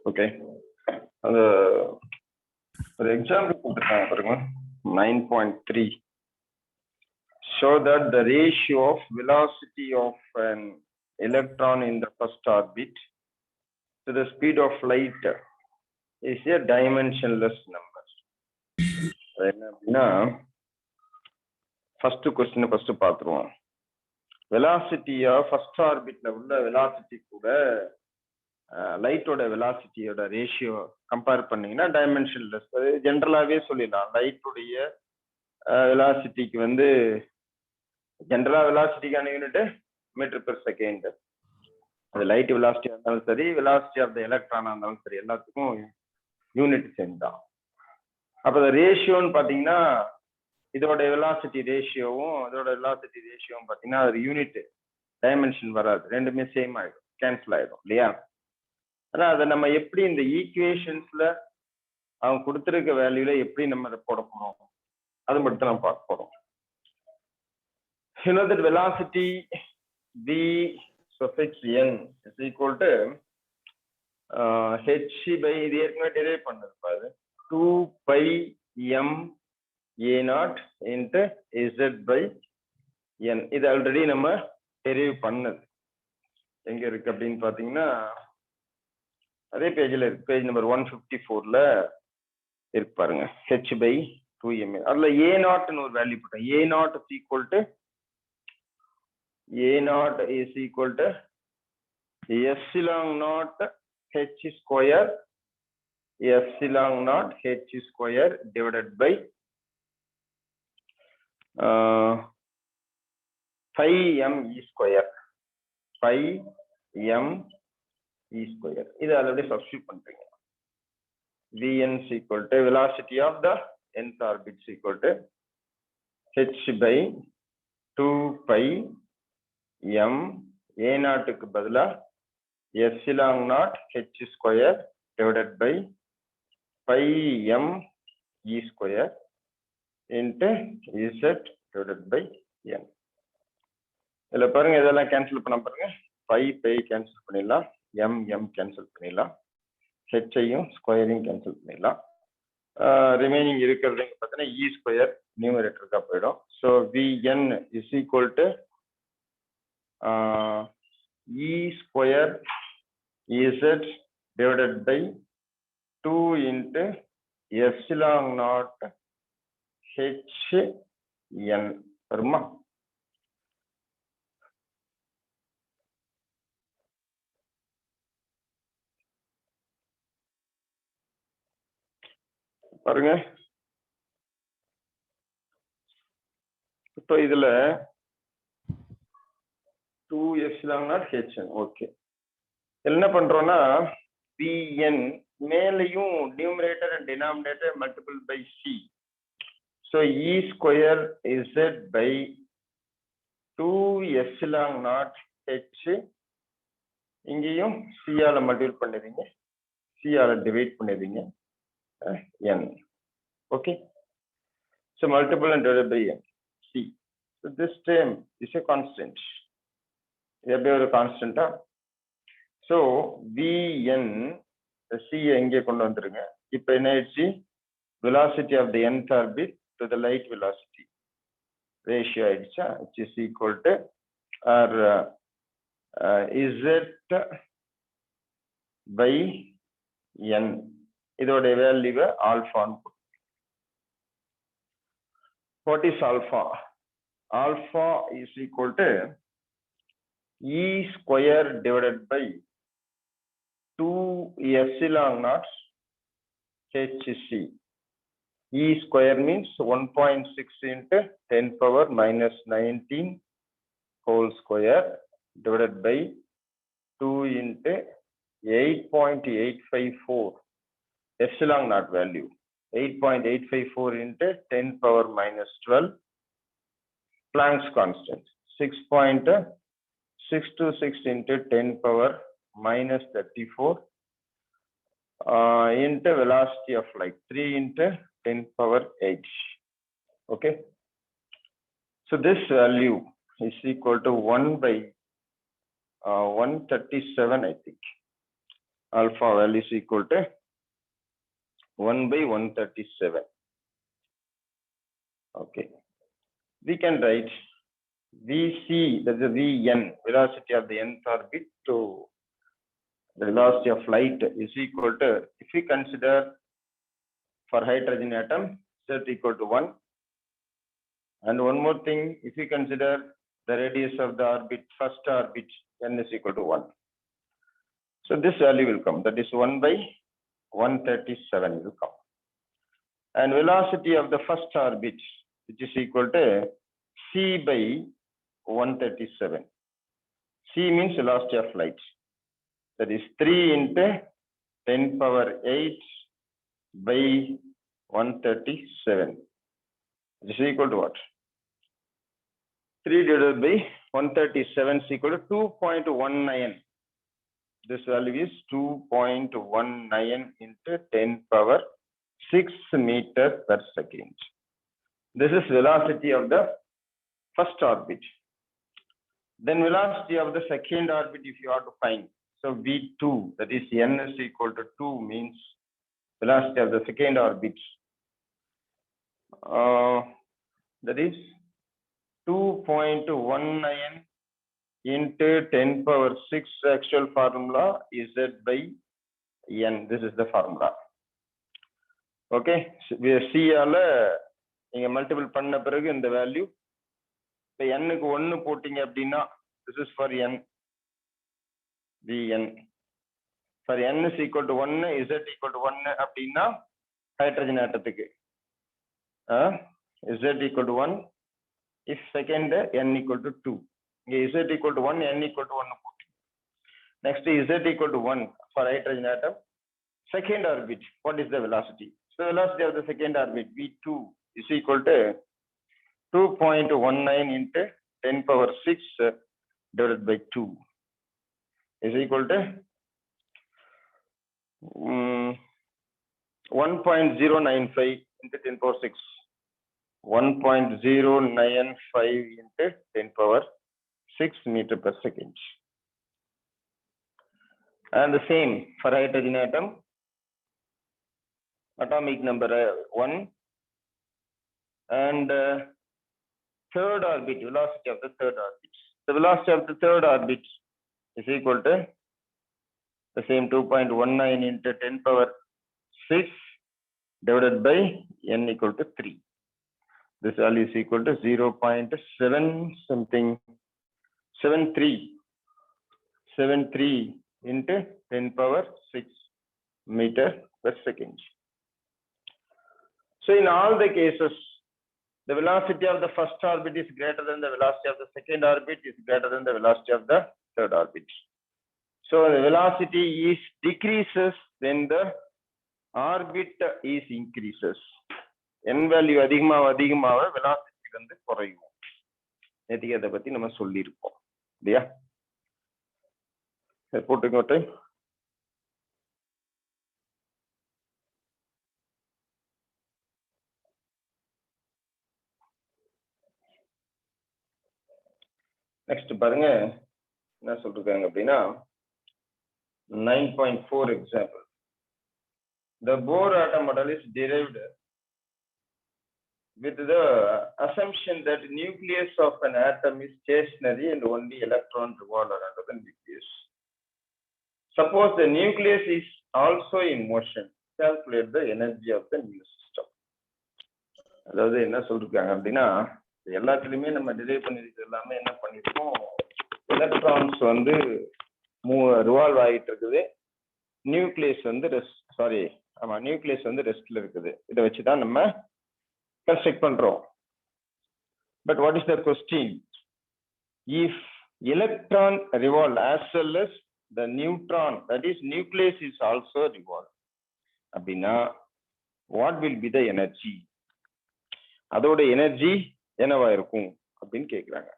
Okay. For example, 9.3. Show that the ratio of velocity of an electron in the first orbit to the speed of light is a dimensionless number. First question first பாத்துருவோம். Velocity of first orbit ல உள்ள velocity கூட லைட்டோட வெலாசிட்டியோட ratio compare பண்ணீங்கன்னா dimensionless. ஜென்ரலாவே சொல்லிடலாம். லைட்டுடைய வெலாசிட்டிக்கு வந்து ஜென்ரலா வெலாசிட்டிக்கான unit metre per second. அது லைட் வெலாசிட்டியா இருந்தாலும் சரி, வெலாசிட்டி ஆஃப் த எலக்ட்ரானா இருந்தாலும் சரி, எல்லாத்துக்கும் யூனிட் சேம் தான். அப்போ ரேஷியோன்னு பார்த்தீங்கன்னா இதோட வெலாசிட்டி ரேஷியோவும் இதோட வெலாசிட்டி ரேஷியோவும் பார்த்தீங்கன்னா அது யூனிட் டைமென்ஷன் வராது, ரெண்டுமே சேம் ஆயிடும், கேன்சல் ஆயிடும் இல்லையா? ஆனா அதை நம்ம எப்படி இந்த ஈக்குவேஷன்ஸ்ல அவங்க கொடுத்துருக்க வேல்யூல எப்படி நம்ம அதை போட போறோம் அது மட்டும் நம்ம பார்க்க போறோம். You know that velocity v suffix n is equal to h by இது ஏற்கனவே டெரைவ் பண்ணது பாரு 2 pi m a naught into z by n. இது ஆல்ரெடி நம்ம டெரைவ் பண்ணது. எங்க இருக்கு அப்படின்னு பாத்தீங்கன்னா அதே பேஜ்ல இருக்கு, பேஜ் நம்பர் 154ல இருக்கு பாருங்க. h by 2m அதுல a naught னு ஒரு வேல்யூ போட்டேன். a naught is equal to epsilon naught h square divided by 5m e square. 5m e square. இது ஆல்ரெடி சப்ஸ்டிட்யூட் பண்றீங்க. vn is equal to velocity of the nth orbit is equal to h by 2 pi m a naught க்கு பதிலா epsilon naught h square divided by 5m e square into z divided by n. இதுல பாருங்க இதெல்லாம் cancel பண்ண பாருங்க. 5 cancel பண்ணிடலாம், m cancel பண்ணிடலாம், ஹெச்சையும் ஸ்கொயரையும் cancel பண்ணிடலாம். ரிமைனிங் இருக்கிறது பார்த்தீங்கன்னா இ ஸ்கொயர் நியூமரேட்டருக்கா போயிடும். So vn is equal to E square Z divided by 2 into epsilon naught H N வருமா? பாருங்க. இப்போ இதுல 2 epsilon naught hn. ஓகே, என்ன பண்றோம்னா vn மேலையும் numerator and denominator multiple by c. So e square z by 2 epsilon naught h இங்கேயும் c ஆல multiple பண்ணிடுறீங்க, c ஆல டிவைட் பண்ணிடுறீங்க n. Okay, so multiple and divided by n c. So this term is a constant. இது ஒரு கான்ஸ்டன்டா. So vn c எங்கே கொண்டு வந்துருங்க. இப்போ என்ன ஆயிடுச்சு, velocity of the nth orbit to the light velocity ratio ஆயிடுச்சா, which is equal to or z by n. இதோட வேல்யூவை ஆல்ஃபான்னு. What is alpha? Alpha is equal to e square divided by 2 epsilon naught hc. E square means 1.6 into 10 power minus 19 whole square divided by 2 into 8.854 epsilon naught value. 8.854 into 10 power minus 12 Planck's constant. 6.626 into 10 power minus 34 into velocity of light 3 into 10 power 8. Okay, so this value is equal to 1 by 137 I think, alpha value is equal to 1 by 137. Okay. We can write Vc, that is Vn, velocity of the nth orbit, to the velocity of light is equal to, if we consider for hydrogen atom, z equal to 1. And one more thing, if we consider the radius of the orbit, first orbit, n is equal to 1. So this value will come, that is 1 by 137 will come. And velocity of the first orbit, which is equal to c by 137. C means velocity of light. That is 3 into 10 power 8 by 137. This is equal to what? 3 divided by 137 is equal to 2.19. This value is 2.19 into 10 power 6 meter per second. This is velocity of the first orbit. Then velocity of the second orbit, if you have to find. So V2, that is n is equal to 2, means velocity of the second orbit. That is 2.19 into 10 power 6. Actual formula is z by n. This is the formula. Okay, we see all நீங்க multiple பண்ண பிறகு இந்த value இப்போ n-க்கு 1 போட்டீங்க அப்படின்னா this is for n, Vn. For n is equal to 1, z equal to 1 அப்படின்னா hydrogen ஆட்டத்துக்கு z equal to 1, if second n equal to 2. இங்கே z equal to 1, n equal to 1 போட்டீங்க. Next z equal to 1 for hydrogen atom. Second orbit, what is the velocity? So velocity of the second orbit, V2, is equal to 2.19 into 10 power 6 divided by 2 is equal to 1.095 into 10 power 6. 1.095 into 10 power 6 meter per second. And the same for hydrogen atom. Atomic number 1. And third orbit, velocity of the third orbit. The velocity of the third orbit is equal to the same 2.19 into 10 power 6 divided by n equal to 3. This value is equal to 0.7 something 73 into 10 power 6 meter per second. So in all the cases, the velocity of the first orbit is greater than the velocity of the second orbit is greater than the velocity of the third orbit. So the velocity is decreases when the orbit is increases. n value அதிகமாக velocity வந்து குறையும். நேத்திக்கு அதை பத்தி நம்ம சொல்லியிருப்போம் இல்லையா? போட்டுங்க ஒரு டைம். நெக்ஸ்ட் பாருங்க என்ன சொல்றாங்க அப்படின்னா 9.4 example. The Bohr atom model is derived with the assumption that the nucleus of an atom is stationary and only electron revolve around the nucleus. Suppose the nucleus is also in motion. Calculate the energy of the new system. அதாவது என்ன சொல்றாங்க அப்படின்னா எல்லாத்துலயுமே நம்ம drive பண்ணிருக்கிறது எல்லாமே என்ன பண்ணிருக்கோம், electrons வந்து ரிவால்வ் ஆகிட்டு இருக்குது, நியூக்ளியஸ் வந்து நியூக்ளியஸ் வந்து ரெஸ்ட்ல இருக்குது. இதை வச்சுதான் நம்ம கன்ஸ்ட்ரக்ட் பண்றோம். But what is the question? If electron revolve as well as the neutron, that is nucleus is also revolve அப்படின்னா what will be the energy? அதோட எனர்ஜி என்னவா இருக்கும் அப்படின்னு கேக்குறாங்க.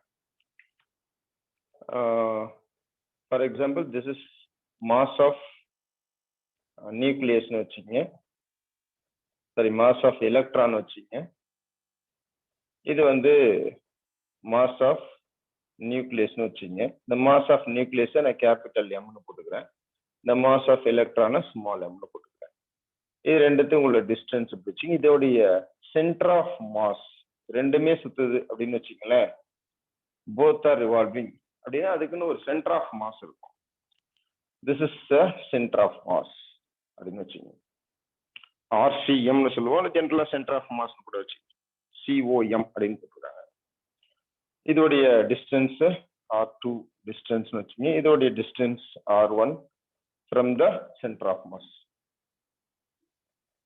For example this is mass of நியூக்ளியஸ்னு வச்சுக்கங்க, sorry mass of electron வச்சுக்கங்க. இது வந்து மாஸ் ஆஃப் நியூக்ளியஸ்னு வச்சுக்கங்க. இந்த மாஸ் ஆஃப் நியூக்ளியஸை நான் கேபிட்டல் எம்னு போட்டுக்கிறேன். the mass of electron small m போட்டுக்கிறேன். இது ரெண்டுத்தையும் உங்களோட டிஸ்டன்ஸ் பிடிச்சிங்க. இதோடைய சென்டர் ஆஃப் மாஸ் ரெண்டுமே சுத்துது அப்படின்னு வச்சுக்கங்களேன், both are revolving அப்படின்னா அதுக்குன்னு ஒரு சென்டர் ஆஃப் மாஸ் இருக்கும். this is the center of mass அப்படின்னு வச்சுக்கோங்க. RCM சொல்லுவோம், ஜென்ரலா சென்டர் ஆஃப் மாஸ் கூட வச்சு COM அப்படின்னு போட்டுருக்காங்க. இதோடைய டிஸ்டன்ஸ் R2 டிஸ்டன்ஸ் வச்சுங்க. இதோடைய distance R1 from the center of mass.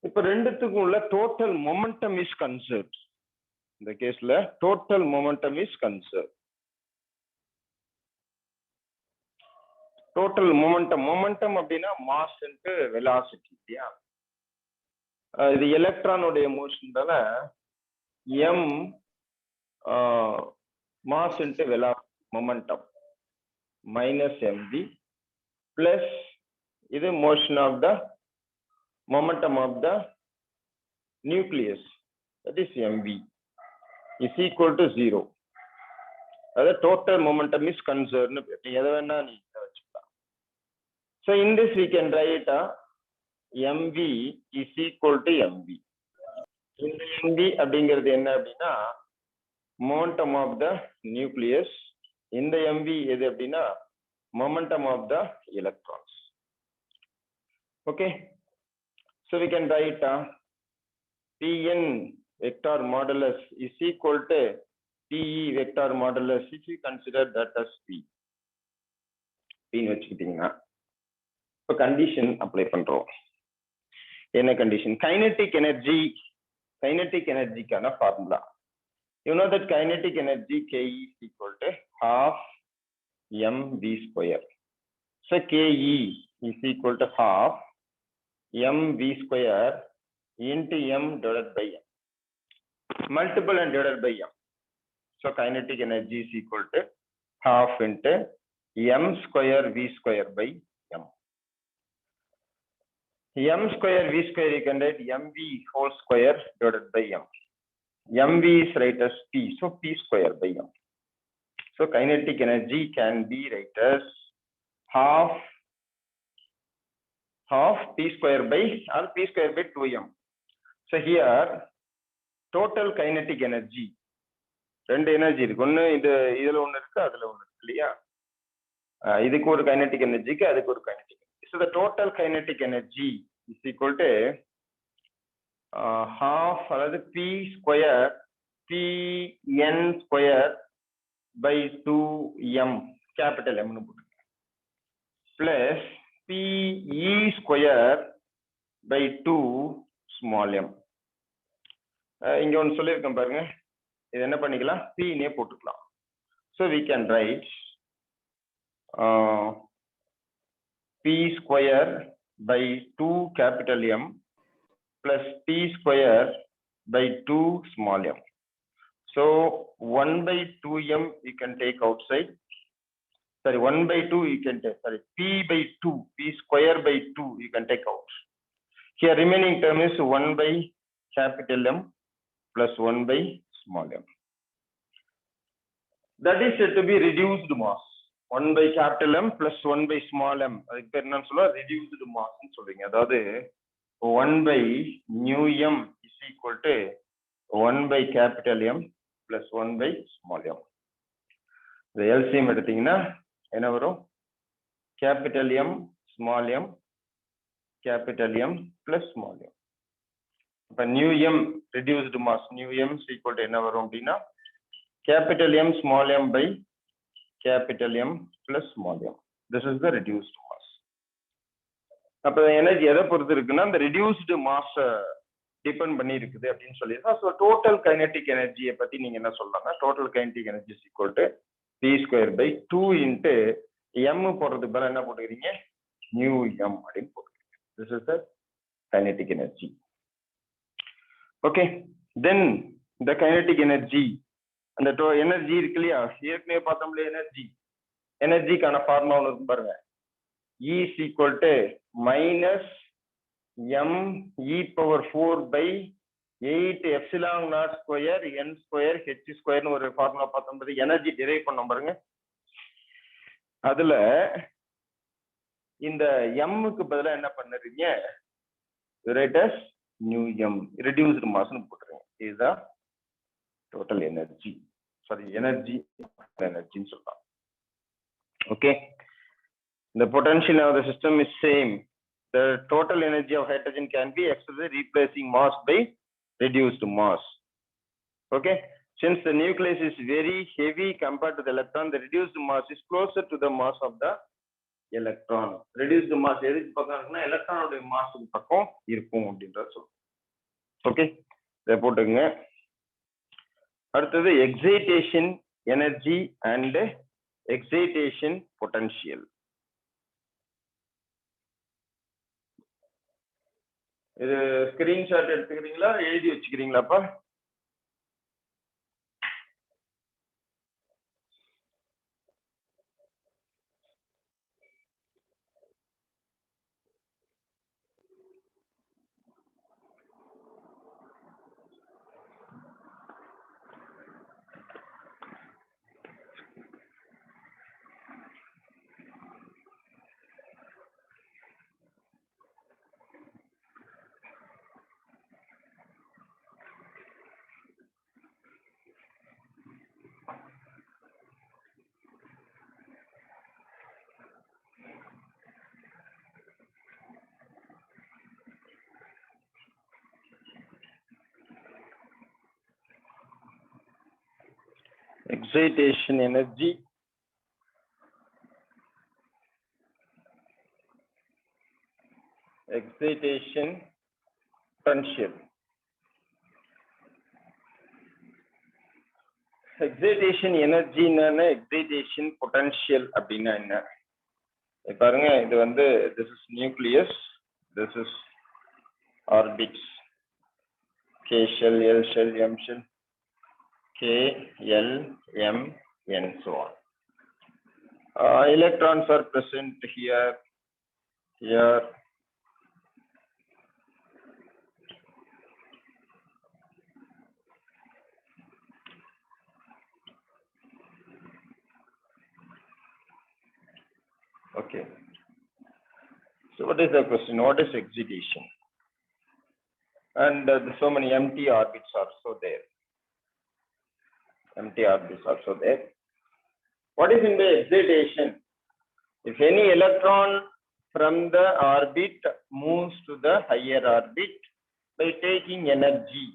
இப்ப ரெண்டுத்துக்கும் உள்ள டோட்டல் மொமெண்டம் இஸ் கன்சர்வ்ட். இந்த கேஸ்ல total momentum is conserved. Total momentum அப்படின்னா மாஸ் இன்டு வெலாசிட்டி இல்லையா? இது எலக்ட்ரானுடைய மோஷன் தானே, m mass into velocity momentum minus mv plus இது motion of the momentum of the nucleus, that is mv, is equal to 0. the total momentum is conserved. எதை வேணா நீங்க வச்சுக்கலாம். so in this we can write mv is equal to mv. இந்த mv அப்படிங்கிறது என்ன அப்படின்னா momentum of the nucleus. இந்த mv எது அப்படின்னா momentum of the electrons. okay, so we can write Pn vector modulus is equal to Pe vector modulus if you consider that as P. P வச்சுக்கிட்டீங்கன்னா இப்போ condition apply பண்றோம். என்ன condition? Kinetic எனர்ஜிக்கான formula. you know that kinetic energy Ke is equal to half mv square. so Ke is equal to half mv square into m divided by m, multiple and divided by m. so kinetic energy is equal to half into m square v square by m. m square v square you can write mv whole square divided by m. mv is write as p, so p square by m. so kinetic energy can be write as half p square by or p square by 2m. so here total kinetic energy, ரெண்டு energy இருக்கு, ஒன்னு இதுல ஒன்னு இருக்கு அதுல ஒன்னு இருக்கு இல்லையா? இதுக்கு ஒரு கைனெட்டிக் எனர்ஜிக்கு அதுக்கு ஒரு kinetic energy. so the total kinetic energy is equal to half அதாவது p square pn square by 2m capital M னு போட்டுங்க plus pe square by 2 small m. இங்க ஒன்னு சொல்லியிருக்கேன் பாருங்க, இது என்ன பண்ணிக்கலாம், p னே போட்டுக்கலாம். so we can write p square by 2 capital M plus p square by 2 small m. so 1 by 2m you can take outside, sorry 1 by 2 you can take, sorry p by 2, p square by 2 you can take out. here remaining term is 1 by capital M plus 1 by small m. that is said to be reduced mass. 1 by capital M plus 1 by small m, அதுக்கு பேர் என்ன சொல்லுவா, reduced mass னு சொல்றீங்க. அதாவது 1 by nu m is equal to 1 by capital M plus 1 by small m. the LCM எடுத்தீங்கன்னா என்ன வரும், capital M small m capital M plus small m. இப்ப nu m reduced mass, nu m is equal to என்ன வரும் அப்படின்னா capital M small m by capital M plus small m. this is the reduced mass. அப்ப energy எதை பொறுத்து இருக்குன்னா அந்த reduced mass depend பண்ணி இருக்குது அப்படின்னு சொல்லியிருக்கோம். ஸோ டோட்டல் கைனெட்டிக் எனர்ஜியை பத்தி நீங்க என்ன சொல்லலாம்னா total kinetic energy is equal to P square by 2 into M போடுறதுக்கு பதிலாக என்ன போட்டுக்கிறீங்க, நியூ எம் அப்படின்னு போட்டுக்கிறீங்க. This is the kinetic energy. Okay, then இந்த கைனெட்டிக் எனர்ஜி, அந்த எனர்ஜி இருக்கு இல்லையா, ஏற்கனவே பார்த்தோம்ல எனர்ஜிக்கான ஃபார்முலா ஒன்று இருக்கும் பாருங்க, E is equal to minus m e power 4 by 8 epsilon naught square n square h square னு ஒரு ஃபார்முலா பார்த்தோம். எனர்ஜி டிரைவ் பண்ணோம் பாருங்க, அதுல இந்த m-க்கு பதிலா என்ன பண்ணுறீங்க, write as nu m, reduced mass னு போட்டுருங்க. இதுதான் total energy, sorry energy ன்னு சொல்லலாம். Okay, the potential of the system is same. The total energy of hydrogen can be expressed replacing mass by reduced mass. Okay, since the nucleus is very heavy compared to the electron, the reduced mass is closer to the mass of the electron. Reduced mass எதுக்கு பக்கம் இருக்குன்னா எலக்ட்ரானோட மாஸுக்கு பக்கம் இருக்கும் அப்படின்றத சொல்றோம். Okay, இதை போட்டுங்க. அடுத்தது excitation energy and excitation potential. இது ஸ்கிரீன்ஷாட் எடுத்துக்கிறீங்களா, எழுதி வச்சுக்கிறீங்களாப்பா? Excitation energy, excitation potential. Excitation energy என்னன்னா excitation potential அப்படின்னா என்ன பாருங்க. இது வந்து this is nucleus, this is orbits, K shell, L shell, M shell, K, L, M, and so on. Electrons are present here, here. Okay. So what is the question? What is excitation? And so many empty orbits are also there. Empty orbits are also there. What is in the excitation? If any electron from the orbit moves to the higher orbit by taking energy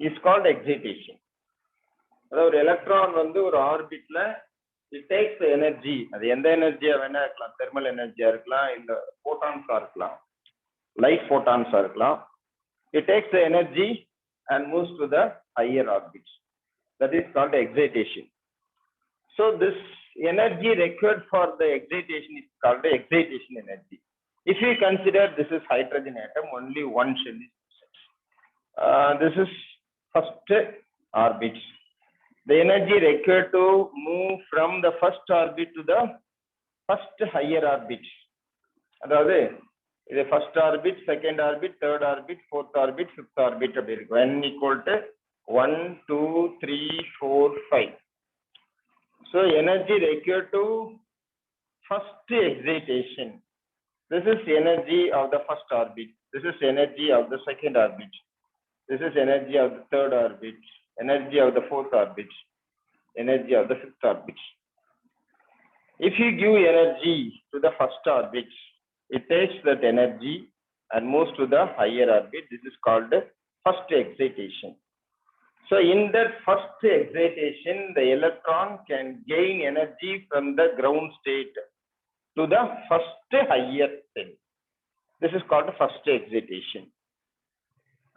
is called excitation. அதாவது ஒரு electron வந்து ஒரு ஆர்பிட்ல it takes the energy. அது எந்த எனர்ஜியா வேணா இருக்கலாம், thermal எனர்ஜியா இருக்கலாம், இல்ல போட்டான்ஸா இருக்கலாம், லைட் போட்டான்ஸா இருக்கலாம். It takes the energy and moves to the higher orbits. That is called excitation. So this energy required for the excitation is called the excitation energy. If you consider this is hydrogen atom, only one shell is present. This is first orbit. The energy required to move from the first orbit to the first higher orbit. அதாவது இது first orbit, second orbit, third orbit, fourth orbit, fifth orbit அப்படி இருக்கும். n equal to 1, 2, 3, 4, 5. So energy required to first excitation. This is energy of the first orbit. This is energy of the second orbit. This is energy of the third orbit. Energy of the fourth orbit. Energy of the fifth orbit. If you give energy to the first orbit, it takes that energy and moves to the higher orbit. This is called first excitation. So in that first excitation, the electron can gain energy from the ground state to the first higher state. This is called first excitation.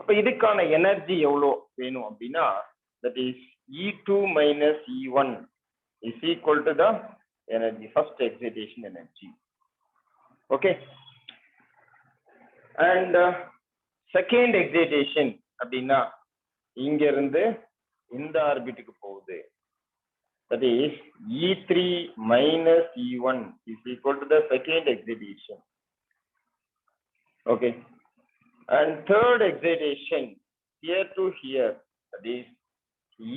அப்ப இதுக்கான energy எவ்வளோ வேணும் அப்படின்னா, that is E2 minus E1 is equal to the energy, first excitation energy. Okay, and second excitation அப்படின்னா இங்க இருந்து இந்த ஆர்பிட்டுக்கு போகுது. That is E3 minus E1 is equal to the second excitation. Okay, and third excitation here to here, that is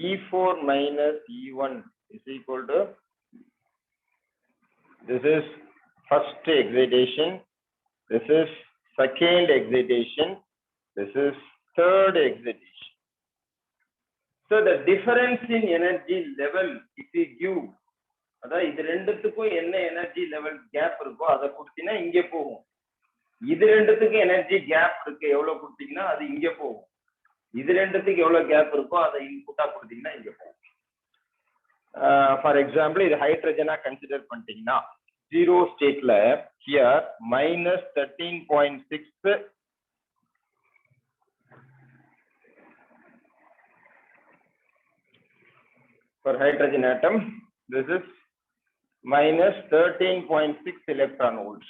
E4 minus E1 is equal to, this is first excitation, this is second excitation, this is third excitation. So the difference in energy level, if we give, அதாவது இது ரெண்டுத்துக்கும் என்ன energy level gap இருக்கோ அதை கொடுத்தீங்கன்னா இங்கே போகும். இது ரெண்டுத்துக்கும் எனர்ஜி கேப் இருக்கு எவ்வளவு கொடுத்தீங்கன்னா அது இங்கே போகும். இது ரெண்டுத்துக்கு எவ்வளவு கேப் இருக்கோ அதை இன்புட்டா கொடுத்தீங்கன்னா இங்கே போகும். ஃபார் எக்ஸாம்பிள் இது ஹைட்ரஜனா கன்சிடர் பண்ணிட்டீங்கன்னா ஜீரோ ஸ்டேட்ல here -13.6 for hydrogen atom, this is -13.6 electron volts,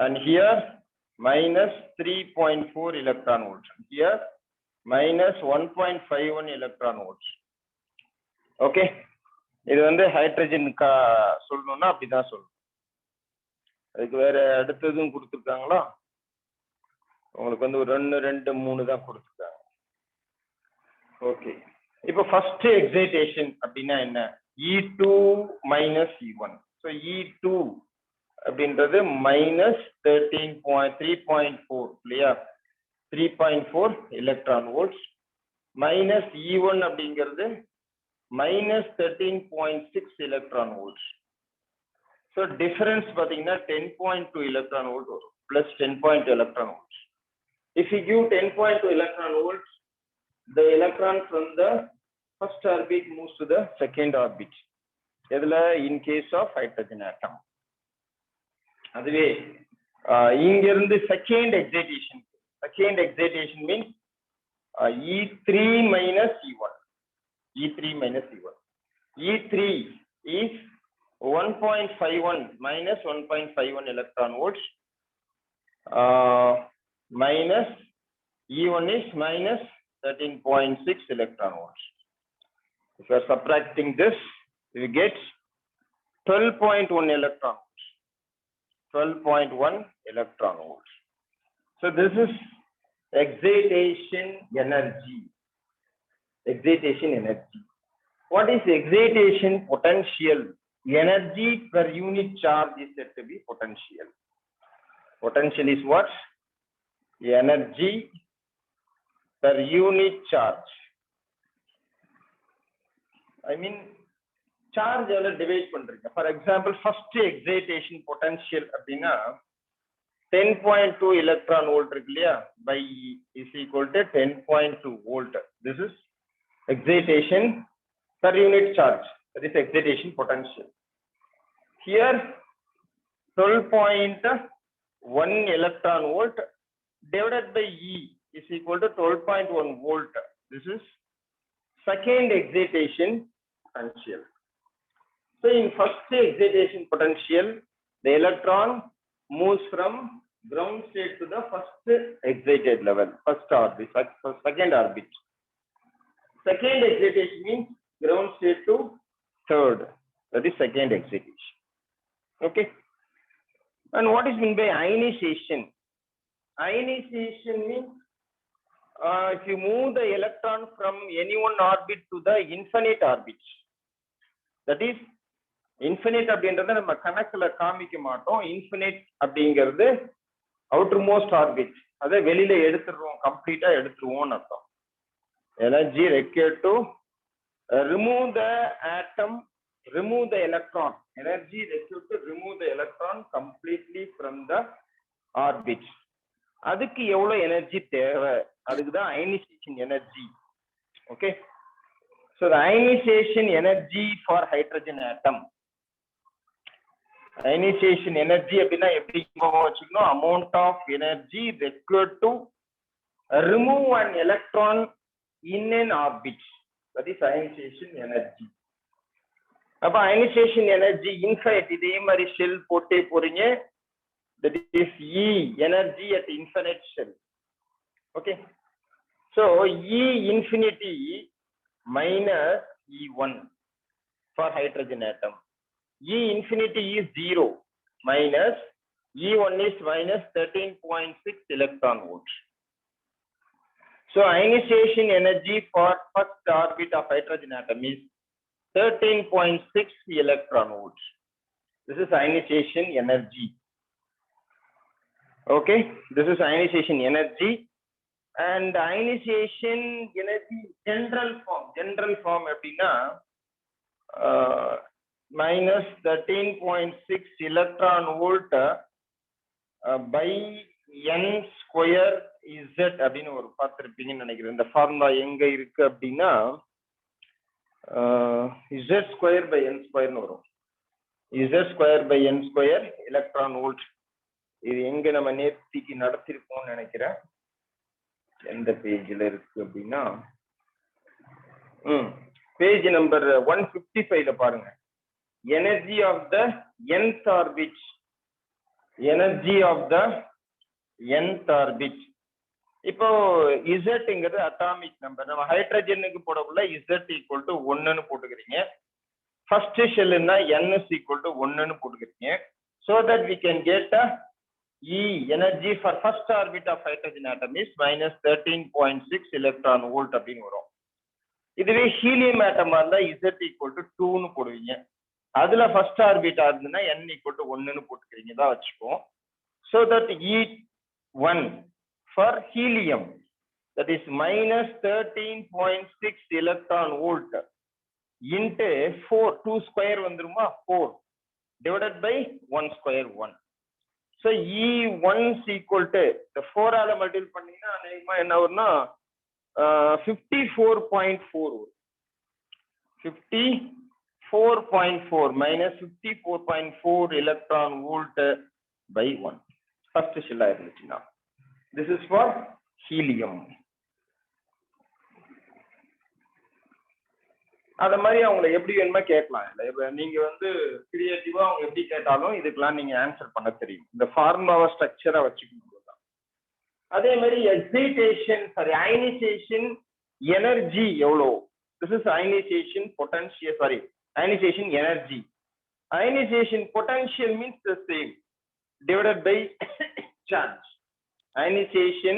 and here -3.4 electron volts, here -1.51 electron volts. Okay, இது வந்து ஹைட்ரஜன் சொல்லணும்னா அப்படிதான் சொல்லணும். அதுக்கு வேற அடுத்ததும் கொடுத்துருக்காங்களா? உங்களுக்கு வந்து ஒரு 2, 2, 3 தான் கொடுத்துருக்காங்க. ஓகே, இப்போ ஃபர்ஸ்ட் எக்ஸைட்டேஷன் அப்படின்னா என்ன? E2 - E1. ஸோ E2 அப்படின்றது -3.4 இல்லையா? 3.4 எலக்ட்ரான் வோல்ட்ஸ் மைனஸ் E1 அப்படிங்கிறது -13.6 electron volts. So difference பாத்தீங்கன்னா 10.2 electron volt வரும் plus 10.2 electron volts. If you give 10.2 electron volts, the electron from the first orbit moves to the second orbit. எதுல? In case of hydrogen atom. அதுவே இங்க இருந்து second excitation means E3 - E1. E3 - E1. E3 is 1.51 minus 1.51 electron volts. Minus E1 is minus 13.6 electron volts. If you are subtracting this, you get 12.1 electron volts. 12.1 electron volts. So this is excitation energy. Excitation energy. What is excitation potential? Energy per unit charge is said to be potential. Potential is what? Energy per unit charge. I mean, charge divide பண்றீங்க. For example, first excitation potential அப்படின்னா 10.2 electron volt இருக்கு இல்லையா? by is equal to 10.2 volt. This is excitation per unit charge, that is excitation potential. Here 12.1 electron volt divided by E is equal to 12.1 volt. This is second excitation potential. So in first excitation potential, the electron moves from ground state to the first excited level, first orbit, second orbit. Second excitation means ground state to third, that is second excitation. Okay, and what is meant by ionization? Ionization means if you move the electron from any one orbit to the infinite orbit, that is infinite அப்படின்றத நம்ம கணக்குல காமிக்க மாட்டோம். infinite அப்படிங்கிறது outermost orbit, அதை வெளியில எடுத்துடுவோம், கம்ப்ளீட்டா எடுத்துருவோம்னு அர்த்தம். Energy required to remove the atom, remove the electron. Energy required to remove the electron completely from the orbit. அதுக்கு எவ்வளவு எனர்ஜி தேவை? அதுக்கு தான் ionization energy. Okay, so the ionization energy for hydrogen atom, ionization energy அப்படின்னா எப்படி வச்சுக்கணும்? amount of energy required to remove an electron in an orbit, that is ionization energy. அப்ப ionization energy infinite, இதே மாதிரி shell போட்டே போறீங்க, that is E energy at infinite shell. Okay, so E infinity minus E1 for hydrogen atom. E infinity is 0 minus E1 is minus 13.6 electron volts. So ionization energy for first orbit of hydrogen atom is 13.6 electron volts. This is ionization energy. Okay, this is ionization energy. And ionization energy general form அப்படின்னா minus 13.6 electron volt by n square z அப்படின்னு ஒரு பார்த்திருப்பீங்கன்னு நினைக்கிறேன். இந்த formula எங்க இருக்கு அப்படின்னா z square by n ஸ்கொயர்னு வரும். z square by n square electron volt. இது எங்க நம்ம நேர்த்திக்கு நடத்திருக்கோம்னு நினைக்கிறேன். எந்த பேஜ்ல இருக்கு அப்படின்னா பேஜ் நம்பர் 155ல பாருங்க. Energy of the nth orbit, energy of the nth orbit. இப்போ இசட்ங்கிறது அட்டாமிக் நம்பர். நம்ம ஹைட்ரஜனுக்கு போடக்குள்ள இசட் ஈக்குவல் டு 1ன்னு போட்டுக்கிறீங்க. ஃபர்ஸ்ட் ஷெல்லுன்னா n is equal to 1ன்னு போட்டுக்கிறீங்க. So that we can get E energy for first orbit of hydrogen atom is minus 13.6 electron volt அப்படின்னு வரும். இதுவே ஹீலியம் ஆட்டமா இருந்தா Z equal to 2ன்னு போடுவீங்க. அதுல ஃபர்ஸ்ட் ஆர்பிட் ஆகுதுன்னா n equal to 1ன்னு போட்டுக்கிறீங்க தான் வச்சுப்போம். So that E1 for helium, that is minus 13.6 electron volt into 4, 2 square வந்துருமா 4 divided by 1 square 1. So E1 is equal to the 4 ஆல மல்டிபிள் பண்ணீங்கன்னா அநேகமா என்ன வரும்னா 54.4 வரும். 54.4 minus 54.4 electron volt by 1. First shell ஆயிருந்துச்சுன்னா this is for helium. அத மாதிரி அவங்களை எப்படி வேணுமா கேட்கலாம். இல்லை இப்ப நீங்க வந்து கிரியேட்டிவா அவங்க எப்படி கேட்டாலும் இதுக்கெல்லாம் நீங்க ஆன்சர் பண்ண தெரியும். இந்த ஃபார்முலாவை ஸ்ட்ரக்சரா வச்சுக்கணும் தான். அதே மாதிரி அயனைசேஷன் எனர்ஜி எவ்வளோ? This is ionisation potential, sorry ionisation energy. Ionisation potential means the same divided by charge. Ionization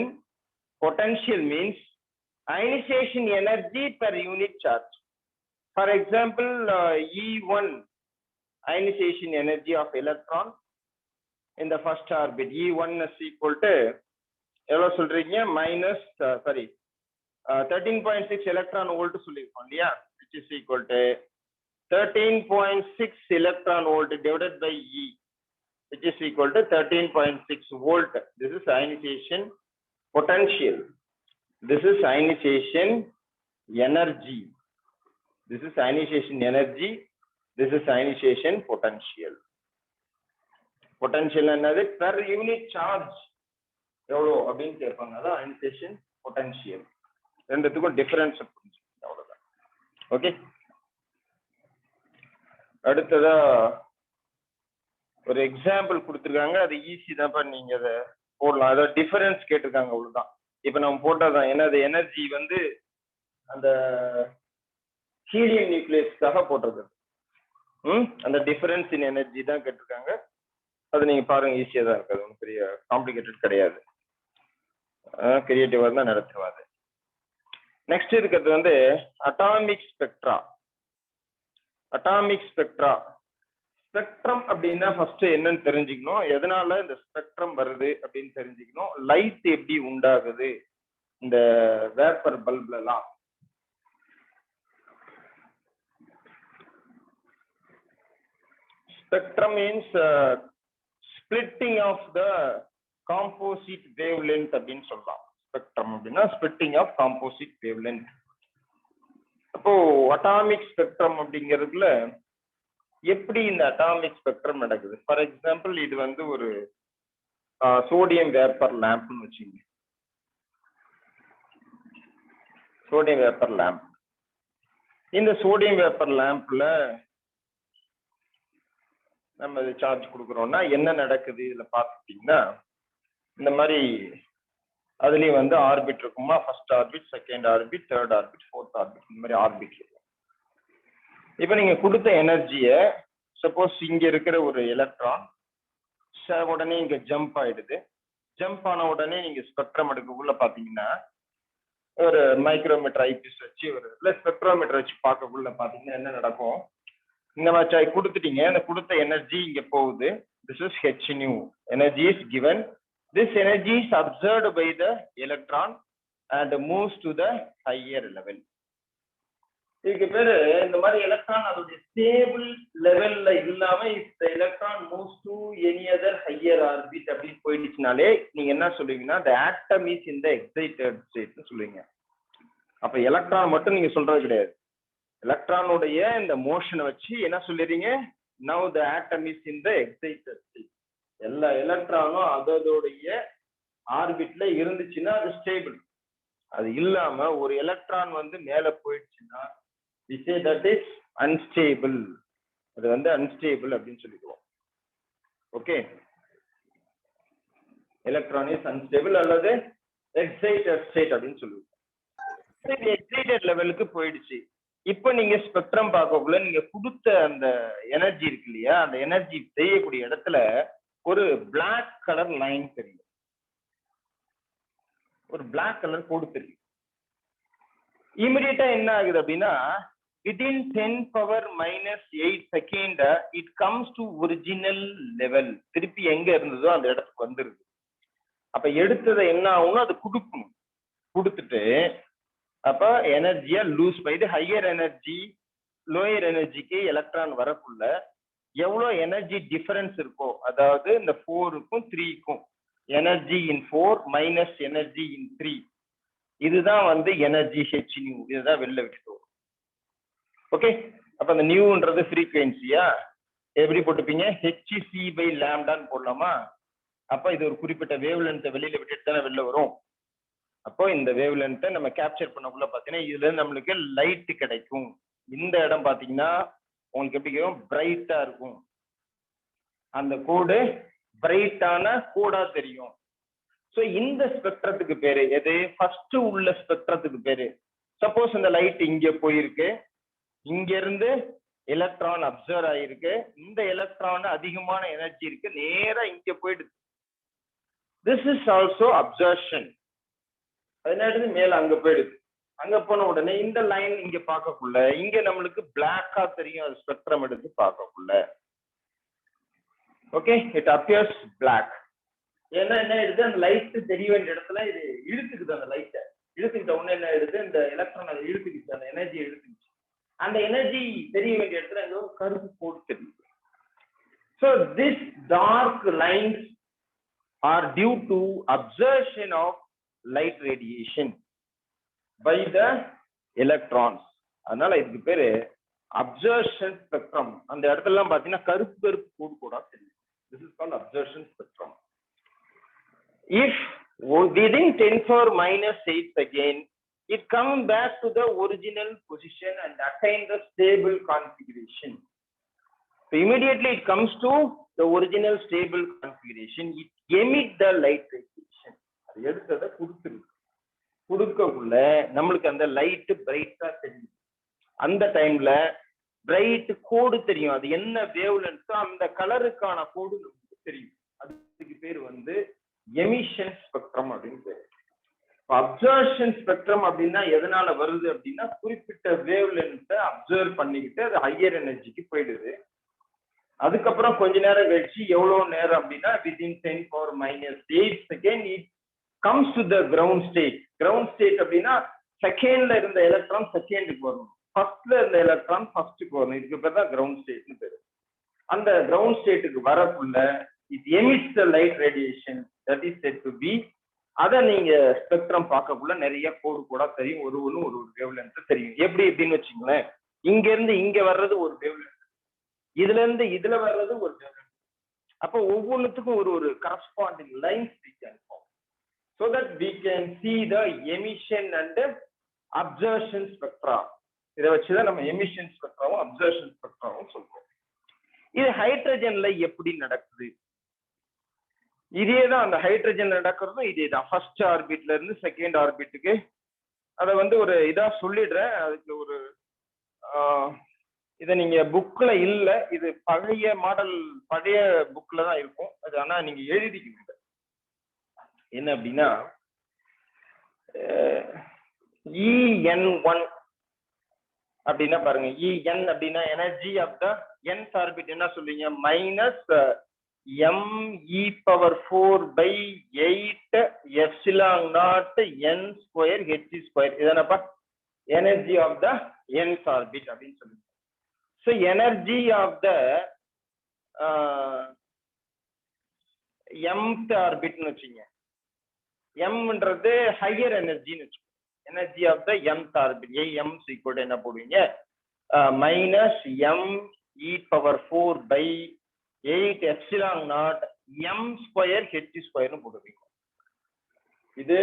potential means ionization energy per unit charge. For example, E1 ionization energy of electron in the first orbit, E1 is equal to எவ்வளவு சொல்றீங்க minus 13.6 electron volt சொல்லிருக்கோம் இல்லையா, which is equal to 13.6 electron volt divided by E, which is equal to 13.6 volt. This is ionization potential. This is ionization energy. This is ionization energy. This is ionization potential. Potential என்னது per unit charge எவ்வளோ அப்படின்னு கேட்பாங்க. அதான் ionization potential. ரெண்டுத்துக்கும் difference புரிஞ்சுக்கணும், அவ்வளவுதான். Okay, அடுத்ததா ஒரு எக்ஸாம்பிள் கொடுத்துருக்காங்க. அது ஈஸி தான்ப்பா, நீங்க அதை போடலாம். அதாவது டிஃபரன்ஸ் கேட்டிருக்காங்க, அவ்வளவுதான். இப்ப நம்ம போட்டதான் என்னது, எனர்ஜி வந்து அந்த ஹீலியம் நியூக்ளியஸ்க்காக போட்டிருக்கு. அந்த டிஃபரன்ஸ் இன் எனர்ஜி தான் கேட்டிருக்காங்க. அது நீங்க பாருங்க, ஈஸியா தான் இருக்கு. அது ஒன்றும் பெரிய காம்ப்ளிகேட்டட் கிடையாது. கிரியேட்டிவா தான் நடத்துவாது. நெக்ஸ்ட் இருக்கிறது வந்து atomic spectra. Atomic spectra, spectrum அப்படின்னா ஃபர்ஸ்ட் என்னன்னு தெரிஞ்சுக்கணும். எதனால இந்த ஸ்பெக்ட்ரம் வருது அப்படின்னு தெரிஞ்சுக்கணும். லைட் எப்படி உண்டாகுது இந்த vapour பல்ப்லாம். Spectrum means splitting of the composite wavelength அப்படின்னு சொல்லலாம். ஸ்பெக்ட்ரம் அப்படின்னா splitting of composite wavelength. அப்போ அட்டாமிக் ஸ்பெக்ட்ரம் அப்படிங்கிறதுல எப்படி இந்த அட்டாமிக் ஸ்பெக்ட்ரம் நடக்குது? ஃபார் எக்ஸாம்பிள், இது வந்து ஒரு சோடியம் வேப்பர் லேம்ப்னு வச்சுங்க. Sodium vapour lamp. இந்த சோடியம் வேப்பர் லேம்ப்ல நம்ம இது சார்ஜ் கொடுக்குறோம்னா என்ன நடக்குது இதுல பார்த்துட்டீங்கன்னா, இந்த மாதிரி அதுலயும் வந்து ஆர்பிட் இருக்குமா, first orbit, second orbit, third orbit, fourth orbit, இந்த மாதிரி ஆர்பிட் இருக்கும். இப்ப நீங்க கொடுத்த எனர்ஜியை சப்போஸ் இங்க இருக்கிற ஒரு எலக்ட்ரான் உடனே இங்க ஜம்ப் ஆயிடுது. ஜம்ப் ஆன உடனே நீங்க ஸ்பெக்ட்ரம் எடுக்கக்குள்ள பாத்தீங்கன்னா ஒரு மைக்ரோமீட்டர் ஐபிஎஸ் வச்சு ஒரு ஸ்பெக்ட்ரோமீட்டர் வச்சு பார்க்கக்குள்ள பாத்தீங்கன்னா என்ன நடக்கும், இந்த மாதிரி கொடுத்துட்டீங்க, அந்த கொடுத்த எனர்ஜி இங்க போகுது. This is h nu. Energy is given. This energy is absorbed by the electron and moves to the higher level. இதுக்கு பேரு இந்த மாதிரி எலக்ட்ரான் அதோட ஸ்டேபிள் லெவல்ல இல்லாம if the electron moves to any other higher orbit அப்படின்னு போயிடுச்சுனாலே நீங்க என்ன சொல்லுவீங்கன்னா the atom is in the excited state சொல்லுவீங்க. அப்ப எலக்ட்ரான் மட்டும் நீங்க சொல்றது கிடையாது, எலக்ட்ரானுடைய இந்த மோஷனை வச்சு என்ன சொல்லிடுறீங்க, now the atom is in the excited state. எல்லா எலக்ட்ரானும் அதோடைய ஆர்பிட்ல இருந்துச்சுன்னா அது ஸ்டேபிள். அது இல்லாம ஒரு எலக்ட்ரான் வந்து மேல போயிடுச்சுன்னா we say that is unstable. அது வந்து unstable அப்படின்னு சொல்லிடுவோம். ஓகே, எலக்ட்ரான் இஸ் unstable அல்லது excited state அப்படின்னு சொல்லுவோம். எக்ஸைட்டட் லெவலுக்கு போயிடுச்சு. இப்ப நீங்க ஸ்பெக்ட்ரம் பார்க்கக்குள்ள நீங்க கொடுத்த அந்த எனர்ஜி இருக்கு இல்லையா, அந்த எனர்ஜி செய்யக்கூடிய இடத்துல ஒரு பிளாக் கலர் லைன் தெரியும், ஒரு பிளாக் கலர் கோடு தெரியும். இமிடியேட்டா என்ன ஆகுது அப்படின்னா within 10 power minus 8 second it comes to original level. திருப்பி எங்க இருந்ததோ அந்த இடத்துக்கு வந்துருது. அப்ப எடுத்ததை என்ன ஆகும்னா அது கொடுக்கணும், கொடுத்துட்டு அப்ப எனர்ஜியா lose by higher energy lower எனர்ஜிக்கு எலக்ட்ரான் வரக்குள்ள எவ்வளவு எனர்ஜி டிஃபரன்ஸ் இருக்கோ, அதாவது இந்த 4க்கும் 3க்கும் energy in 4 minus energy in 3, இதுதான் வந்து எனர்ஜி h nu. இதுதான் வெளில விட்டுட்டு வரும். ஓகே, அப்ப அந்த நியூன்றது ஃப்ரீக்வன்சியா எப்படி போட்டுப்பீங்க, hc by லாம்டான்னு போடலாமா. அப்ப இது ஒரு குறிப்பிட்ட வேவ் லென்த்தை வெளியில விட்டுட்டு தானே வெளில வரும். அப்போ இந்த வேவ் லென்த்தை நம்ம கேப்சர் பண்ணக்குள்ள பாத்தீங்கன்னா இதுல நம்மளுக்கு லைட் கிடைக்கும். இந்த இடம் பாத்தீங்கன்னா உங்களுக்கு எப்படி இருக்கும், பிரைட்டா இருக்கும். அந்த கோடு பிரைட்டான கோடா தெரியும். சோ இந்த ஸ்பெக்ட்ரத்துக்கு பேரு எது, ஃபர்ஸ்ட் உள்ள ஸ்பெக்ட்ரத்துக்கு பேரு. சப்போஸ் இந்த லைட் இங்க போயிருக்கு, இங்க இருந்து எலக்ட்ரான் அப்சர்வ் ஆயிருக்கு, இந்த எலக்ட்ரான் அதிகமான எனர்ஜி இருக்கு, நேரா இங்க போயிடுது. This is also absorption. அதனால மேல அங்க போயிடுது. அங்க போன உடனே இந்த லைன் இங்க பார்க்கக்குள்ள இங்க நம்மளுக்கு பிளாக்கா தெரியும், அது ஸ்பெக்ட்ரம் எடுத்து பார்க்கக்குள்ள. Okay, it appears black. ஏன்னா என்ன ஆயிடுது, அந்த லைட் தெரிய வேண்டிய இடத்துல இது இழுத்துக்குது. அந்த லைட்டை இழுத்துக்கிட்ட உடனே என்ன ஆயிடுது, இந்த எலக்ட்ரான் அதை இழுத்துக்கிச்சு, அந்த எனர்ஜி இழுத்துக்கிச்சு. அந்த எனர்ஜி தெரிய வேண்டிய இடத்துல அங்க ஒரு கருப்பு கோடு தெரியுது. So this dark lines are due to absorption of light radiation by the electrons. அதனால இதுக்கு பேரு absorption spectrum. அந்த இடத்துல எல்லாம் பாத்தீங்கன்னா கருப்பு கருப்பு கோடு கோடா தெரியும். This is called absorption spectrum. If within 10 power minus 8 again it comes back to the original position and attain the stable configuration. So immediately it comes to the original stable configuration, it emits the light radiation. அது எடுத்ததை கொடுக்கக்குள்ள நம்மளுக்கு அந்த light பிரைட்டா தெரியும். அந்த டைம்ல bright கோடு தெரியும், அது என்ன வேவ் லென்த்தோ அந்த கலருக்கான கோடு நமக்கு தெரியும். அதுக்கு பேர் வந்து எமிஷன் ஸ்பெக்ட்ரம் அப்படின்னு பேரு. அப்சர்ஷன் ஸ்பெக்ட்ரம் அப்படின்னா எதனால வருது அப்படின்னா குறிப்பிட்ட வேவ் லென்த்தை அப்சர்வ் பண்ணிக்கிட்டு அது ஹையர் எனர்ஜிக்கு போயிடுது. அதுக்கப்புறம் கொஞ்ச நேரம் கழிச்சு எவ்வளவு நேரம் அப்படின்னா within 10 power minus 8 second it comes to the ground state. Ground state அப்படின்னா செகண்ட்ல இருந்த எலக்ட்ரான் செகண்டுக்கு வரணும், ஃபர்ஸ்ட்ல இருந்த எலக்ட்ரான் ஃபர்ஸ்ட்டுக்கு வரணும். இதுக்கு பேர் தான் கிரவுண்ட் ஸ்டேட்னு பேரு. அந்த கிரவுண்ட் ஸ்டேட்டுக்கு வரக்குள்ள it emits the light radiation that is said to be. அதை நீங்க ஸ்பெக்ட்ரம் பார்க்கக்குள்ள நிறைய கோடு கூட தெரியும், ஒரு வேவ் லென்த் தெரியும். எப்படி எப்படின்னு வச்சுங்களேன், இங்க இருந்து இங்க வர்றது ஒரு வேவ் லென்த், இதுல இருந்து இதுல வர்றது ஒரு வேவ் லென்த். அப்போ ஒவ்வொன்றுத்துக்கும் ஒரு corresponding lines we can form so that we can see the emission and absorption spectra. இதை வச்சுதான் நம்ம எமிஷன் ஸ்பெக்ட்ராவும் அப்சர்ஷன் ஸ்பெக்ட்ராவும் சொல்றோம். இது ஹைட்ரஜன்ல எப்படி நடக்குது, இதேதான். அந்த ஹைட்ரஜன் நடக்கிறதும் இதேதான். ஃபர்ஸ்ட் ஆர்பிட்ல இருந்து செகண்ட் ஆர்பிட்டுக்கு அதை வந்து ஒரு இதா சொல்லிடுறேன். அதுக்கு ஒரு இதை நீங்க புக்ல இல்ல, இது பழைய மாடல் பழைய புக்ல தான் இருக்கும். அது ஆனா நீங்க எழுதிக்கீங்க. என்ன அப்படின்னா EN1 அப்படின்னா பாருங்க En அப்படின்னா energy of the nth orbit என்ன சொல்லுவீங்க minus me⁴/8 epsilon naught n square h square இதானப்பா energy of the nth orbit அப்படின்னு சொல்லுங்க. So energy of the mth ஆர்பிட்னு வச்சுங்க mன்றது ஹையர் எனர்ஜின்னு வச்சுக்கோங்க energy of the mth orbit m equal என்ன போடுவீங்க minus me⁴/8 epsilon naught m square h ஸ்கொயர்னு போடுவீங்க. இது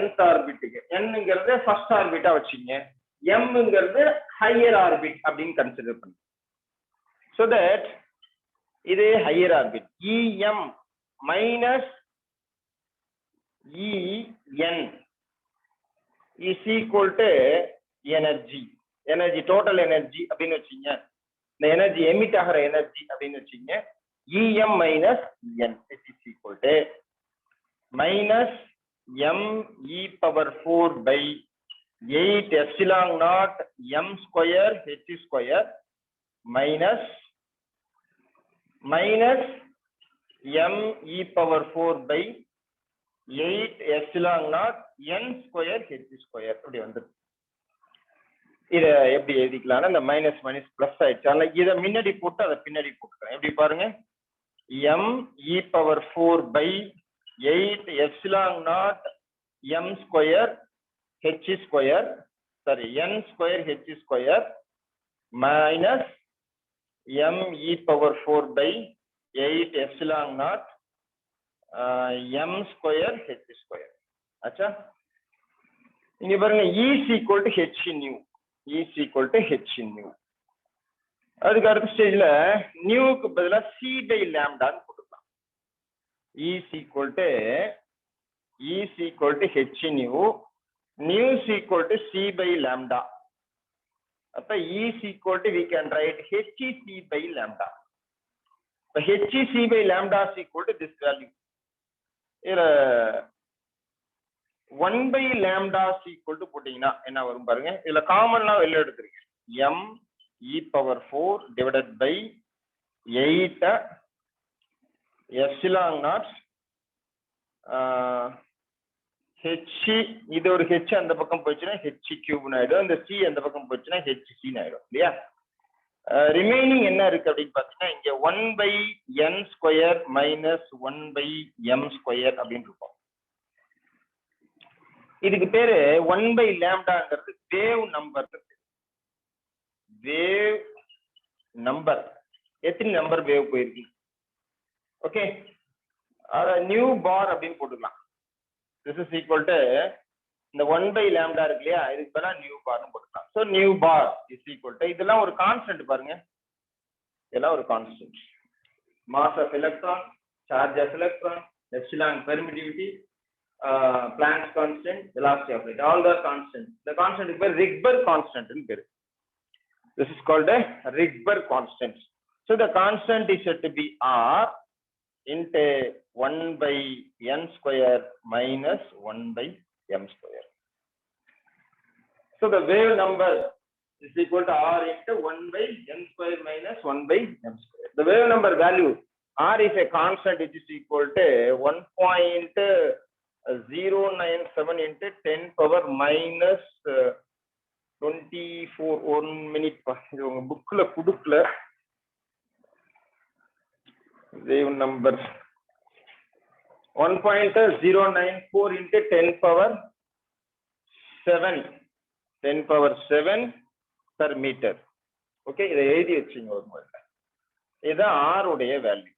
nth ஆர்பிட்டுக்கு nங்கிறது ஃபர்ஸ்ட் ஆர்பிட்டா வச்சுங்க mங்கிறது ஹையர் ஆர்பிட் அப்படின்னு கன்சிடர் பண்ணுங்க. ஸோ தட் இது higher orbit em minus En is equal to energy total energy அப்படின்னு வச்சுங்க இந்த எனர்ஜி எமிட் ஆகிற எனர்ஜி அப்படின்னு வச்சுங்க em minus En is equal to minus me⁴/8 epsilon naught m square h square minus me⁴/8 epsilon naught n square h square இப்படி வந்து இத எப்படி எழுதிக்கலாம் இந்த மைனஸ் மைனஸ் பிளஸ் ஆயிடுச்சு அதனால இதை முன்னாடி போட்டு அதை பின்னாடி போட்டுக்கிறேன் எப்படி பாருங்க me⁴/8 epsilon naught m square h square sorry n square h square minus me⁴/8 epsilon naught m square h square. ஆச்சா இங்க பாருங்க E equal to h nu அதுக்கு அடுத்த ஸ்டேஜ்ல நியூக்கு பதிலா c/λன்னு போட்டுக்கலாம். E equal to h nu equal to c/λ. அப்ப E equal to we can write hc/λ. இப்ப hc/λ is equal to this value. இதுல 1/λ equal to போட்டீங்கன்னா என்ன வரும் பாருங்க இதுல காமன்லாம் வெளில எடுத்துருங்க me⁴/8 எப்சிலான் நாட் h இது ஒரு h அந்த பக்கம் போச்சுன்னா h³ ஆயிடும் இந்த c அந்த பக்கம் போச்சுன்னா hc ஆயிடும் இல்லையா ரிமைனிங் என்ன இருக்கு அப்படின்னு பாத்தீங்கன்னா இங்க 1/n square minus 1/m square அப்படின்னு இருக்கும். இதுக்கு பேரு 1/λங்கிறது வேவ் நம்பர் எத்தனை நம்பர் வேவ் போயிருக்கு ஓகே அத நியூ பார் அப்படின்னு போட்டுக்கலாம். திஸ் இஸ் ஈக்குவல் டு இந்த 1/λ இருக்கு இல்லையா இதுக்கு பதிலா நியூ பார்னு போட்டுக்கலாம். ஸோ nu bar is equal to இதெல்லாம் ஒரு கான்ஸ்டன்ட் பாருங்க இதெல்லாம் ஒரு constant mass of electron charge of electron epsilon permittivity Planck's constant, velocity of light, all the constants. The constant is called Rydberg constant. This is called a Rydberg constant. So the constant is said to be R into 1/n square minus 1/m square. So the wave number is equal to R into 1/n square minus 1/m square. The wave number value R is a constant which is equal to 1.097 into 10 power minus 24 1 minute bookல குடுக்கல wave number 1.094 into 10 power 7 per meter. Okay இதை எழுதி வச்சுங்க ஒரு முறை இதுதான் R உடைய value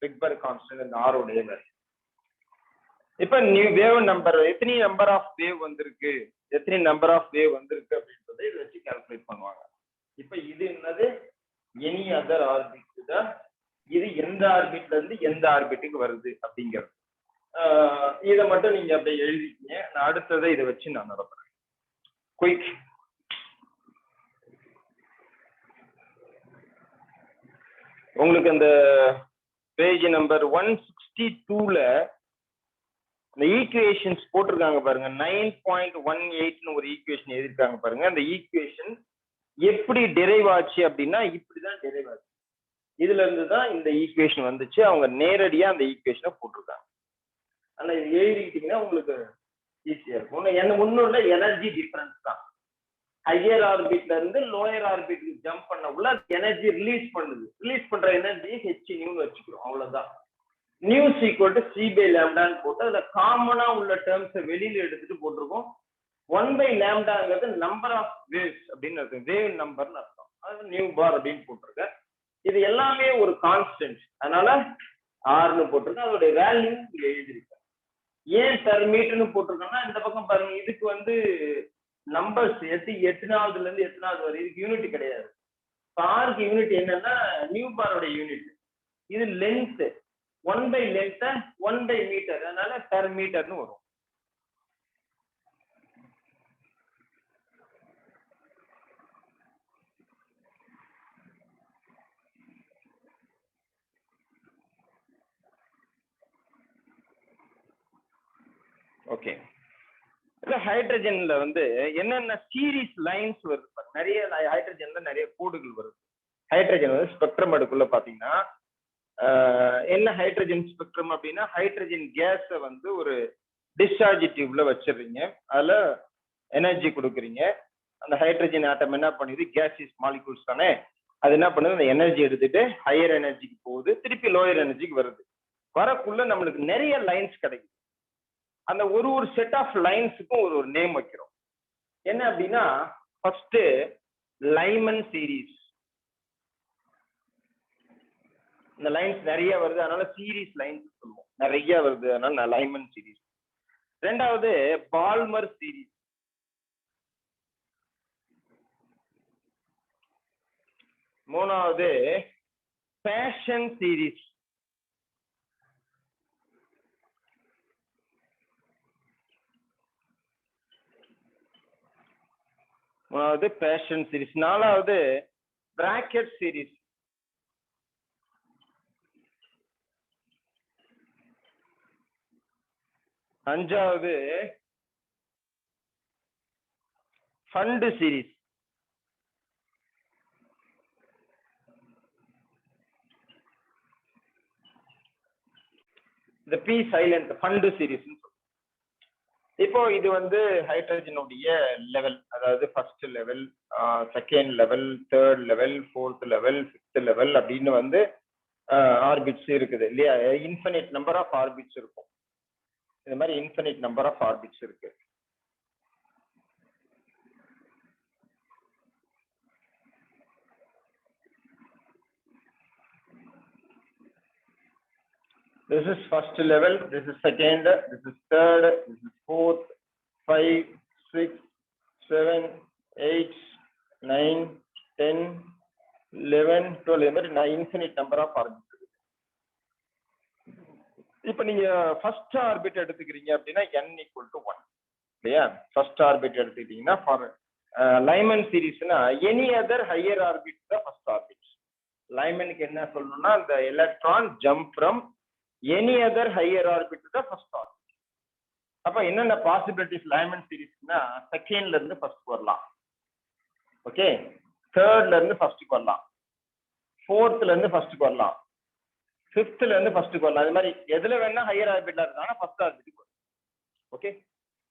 Rydberg constant இந்த R உடைய வேல்யூ. இப்ப நியூ வேவ் நம்பர் எத்தனை நம்பர் ஆஃப் வேவ் வந்திருக்கு அப்படின்றத இதை வச்சு கால்குலேட் பண்ணுவாங்க. இப்ப இது என்னது எனி அதர் ஆர்பிட் தான் இது எந்த ஆர்பிட்ல இருந்து எந்த ஆர்பிட்டுக்கு வருது அப்படிங்கிறது இதை மட்டும் நீங்க அப்படியே எழுதிக்கீங்க. நான் அடுத்ததை இதை வச்சு நான் நடப்புறேன் குயிக். உங்களுக்கு அந்த பேஜ் நம்பர் 162ல இந்த ஈக்குவேஷன்ஸ் போட்டிருக்காங்க பாருங்க 9.18 ஒரு ஈக்குவேஷன் எழுதிருக்காங்க பாருங்க. அந்த ஈக்குவேஷன் எப்படி டெரைவ் ஆச்சு அப்படின்னா இப்படிதான் டெரைவ் ஆச்சு. இதுல இருந்து தான் இந்த ஈக்குவேஷன் வந்துச்சு. அவங்க நேரடியா அந்த ஈக்குவேஷனை போட்டிருக்காங்க. ஆனா இது எழுதிக்கிட்டீங்கன்னா உங்களுக்கு ஈஸியா இருக்கும். ஒன்னும் எனர்ஜி டிஃபரன்ஸ் தான். ஹையர் ஆர்பிட்ல இருந்து லோயர் ஆர்பிட்க்கு ஜம்ப் பண்ண உள்ள எனர்ஜி ரிலீஸ் பண்ணுது. ரிலீஸ் பண்ற எனர்ஜி ஹெச் நியூன்னு வச்சுக்கிறோம். அவ்வளவுதான். Nu equal to c by லேம்டான்னு போட்டு அதுல காமனா உள்ள டேர்ம்ஸ் வெளியில எடுத்துட்டு போட்டிருக்கோம். 1 by லேம்டாங்கிறது நம்பர் ஆஃப் வேவ்ஸ் அப்படின்னு அர்த்தம். வேவ் நம்பர்னு அர்த்தம். அது நியூ பார் அப்படின்னு போட்டிருக்கேன். இது எல்லாமே ஒரு கான்ஸ்டன்ட், அதனால ஆர்னு போட்டிருக்கேன். அதோட வேல்யூ இங்க எழுதிருக்கேன். ஏன் பெர் மீட்டர்னு போட்டிருக்கோம்னா இந்த பக்கம் பாருங்க, இதுக்கு நம்பர்ஸ் எத்தனாவதுல இருந்து எத்தனாவது வரை இதுக்கு யூனிட் கிடையாது. பாருக்கு யூனிட் என்னன்னா நியூ பாரோட யூனிட். இது length 1 by length 1 by metre, அதனால பெர் மீட்டர்னு வரும். ஓகே, இல்ல ஹைட்ரஜன்ல என்னென்ன சீரீஸ் லைன்ஸ் வருது, நிறைய ஹைட்ரஜன்ல நிறைய கோடுகள் வருது. ஹைட்ரஜன் ஸ்பெக்ட்ரம் எடுக்குள்ள பாத்தீங்கன்னா என்ன ஹைட்ரஜன் ஸ்பெக்ட்ரம் அப்படின்னா, ஹைட்ரஜன் கேஸை ஒரு டிஸ்சார்ஜ் டியூப்ல வச்சிடுறீங்க, அதுல எனர்ஜி கொடுக்குறீங்க. அந்த ஹைட்ரஜன் ஆட்டம் என்ன பண்ணுது, கேஸிஸ் மாலிகூல்ஸ் தானே, அது என்ன பண்ணுது, அந்த எனர்ஜி எடுத்துட்டு ஹையர் எனர்ஜிக்கு போகுது, திருப்பி லோயர் எனர்ஜிக்கு வருது. வரக்குள்ள நம்மளுக்கு நிறைய லைன்ஸ் கிடைக்குது. அந்த ஒரு செட் ஆஃப் லைன்ஸுக்கும் ஒரு நேம் வைக்கிறோம். என்ன அப்படின்னா ஃபர்ஸ்ட் லைமன் சீரீஸ். இந்த லைன்ஸ் நிறைய வருது, அதனால சீரீஸ் லைன்ஸ் சொல்லுவோம். நிறைய வருது, அதனால லைமன் சீரீஸ். ரெண்டாவது பால்மர் சீரீஸ். மூணாவது பேஷன் சீரீஸ். மூணாவது பேஷன் சீரீஸ். நாலாவது பிராக்கெட் சீரீஸ். அஞ்சாவது ஃபண்ட் சீரீஸ். இந்த பி சைலண்ட் ஃபண்ட் சீரீஸ். இப்போ இது ஹைட்ரஜனுடைய லெவல், அதாவது first level, second level, third level, fourth level, fifth level அப்படின்னு ஆர்பிட்ஸ் இருக்குது இல்லையா? இன்ஃபினிட் நம்பர் ஆஃப் ஆர்பிட்ஸ் இருக்கும். இந்த மாதிரி இன்ஃபினிட் நம்பர் ஆஃப் ஆர்பிட்ஸ் இருக்கு. This is first level, this is second, this is third, this is fourth, 5, 6, 7, 8, 9, 10, 11, 12. Infinite number of orbits. இப்ப நீங்க first orbit எடுத்துக்கிறீங்க அப்படின்னா n = 1 இல்லையா? ஃபர்ஸ்ட் ஆர்பிட் எடுத்துக்கிட்டீங்கன்னா ஃபார் லைமன் சீரீஸ்னா எனி அதர் ஹையர் ஆர்பிட் தான் first orbit. லைமனுக்கு என்ன சொல்லணும்னா, அந்த electron jump from any other higher orbit தான் ஃபர்ஸ்ட் ஆர்பிட். அப்ப என்னென்ன பாசிபிலிட்டிஸ் லைமன் சீரீஸ்னா, செகண்ட்ல இருந்து ஃபர்ஸ்ட் வரலாம், ஓகே, தேர்ட்ல இருந்து ஃபர்ஸ்ட் வரலாம், ஃபோர்த்ல இருந்து ஃபர்ஸ்ட் வரலாம், ஃபிஃப்த்ல இருந்து ஃபர்ஸ்ட் வரலாம். அது மாதிரி எதுல வேணா ஹையர் ஆர்பிட்ல இருந்தாலும் ஃபர்ஸ்ட் ஆர்பிட் வரும். ஓகே,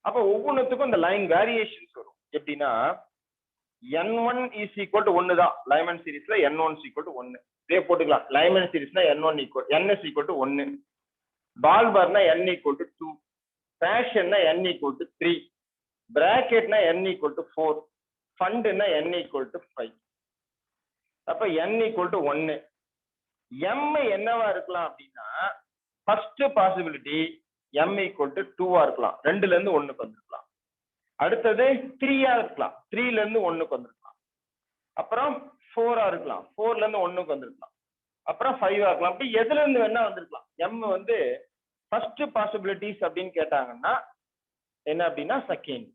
அப்ப ஒவ்வொன்றுத்துக்கும் இந்த லைன் வேரியேஷன்ஸ் வரும். எப்படின்னா n1 = 1 தான் லைமன் சீரீஸ்ல. n1 = 1 இதே போட்டுக்கலாம். லைமன் சீரீஸ்னா n1 = 1, பால் பார்னா n = 2, பேஷன்னா n = 3, பிராக்கெட்னா n = 4, ஃபண்ட்னா n = 5. அப்ப n = 1. m என்னவா இருக்கலாம் அப்படின்னா, ஃபர்ஸ்ட் பாசிபிலிட்டி m = 2 இருக்கலாம், 2ல இருந்து 1க்கு வந்திருக்கலாம். அடுத்தது 3 இருக்கலாம், 3ல இருந்து 1க்கு வந்திருக்கலாம். அப்புறம் 4 இருக்கலாம், 4ல இருந்து 1க்கு வந்திருக்கலாம். அப்புறம் 5 இருக்கலாம். அப்படி எதுல இருந்து வேணா வந்திருக்கலாம். m ஃபர்ஸ்ட் பாசிபிலிட்டிஸ் அப்படின்னு கேட்டாங்கன்னா என்ன அப்படின்னா செகண்ட்.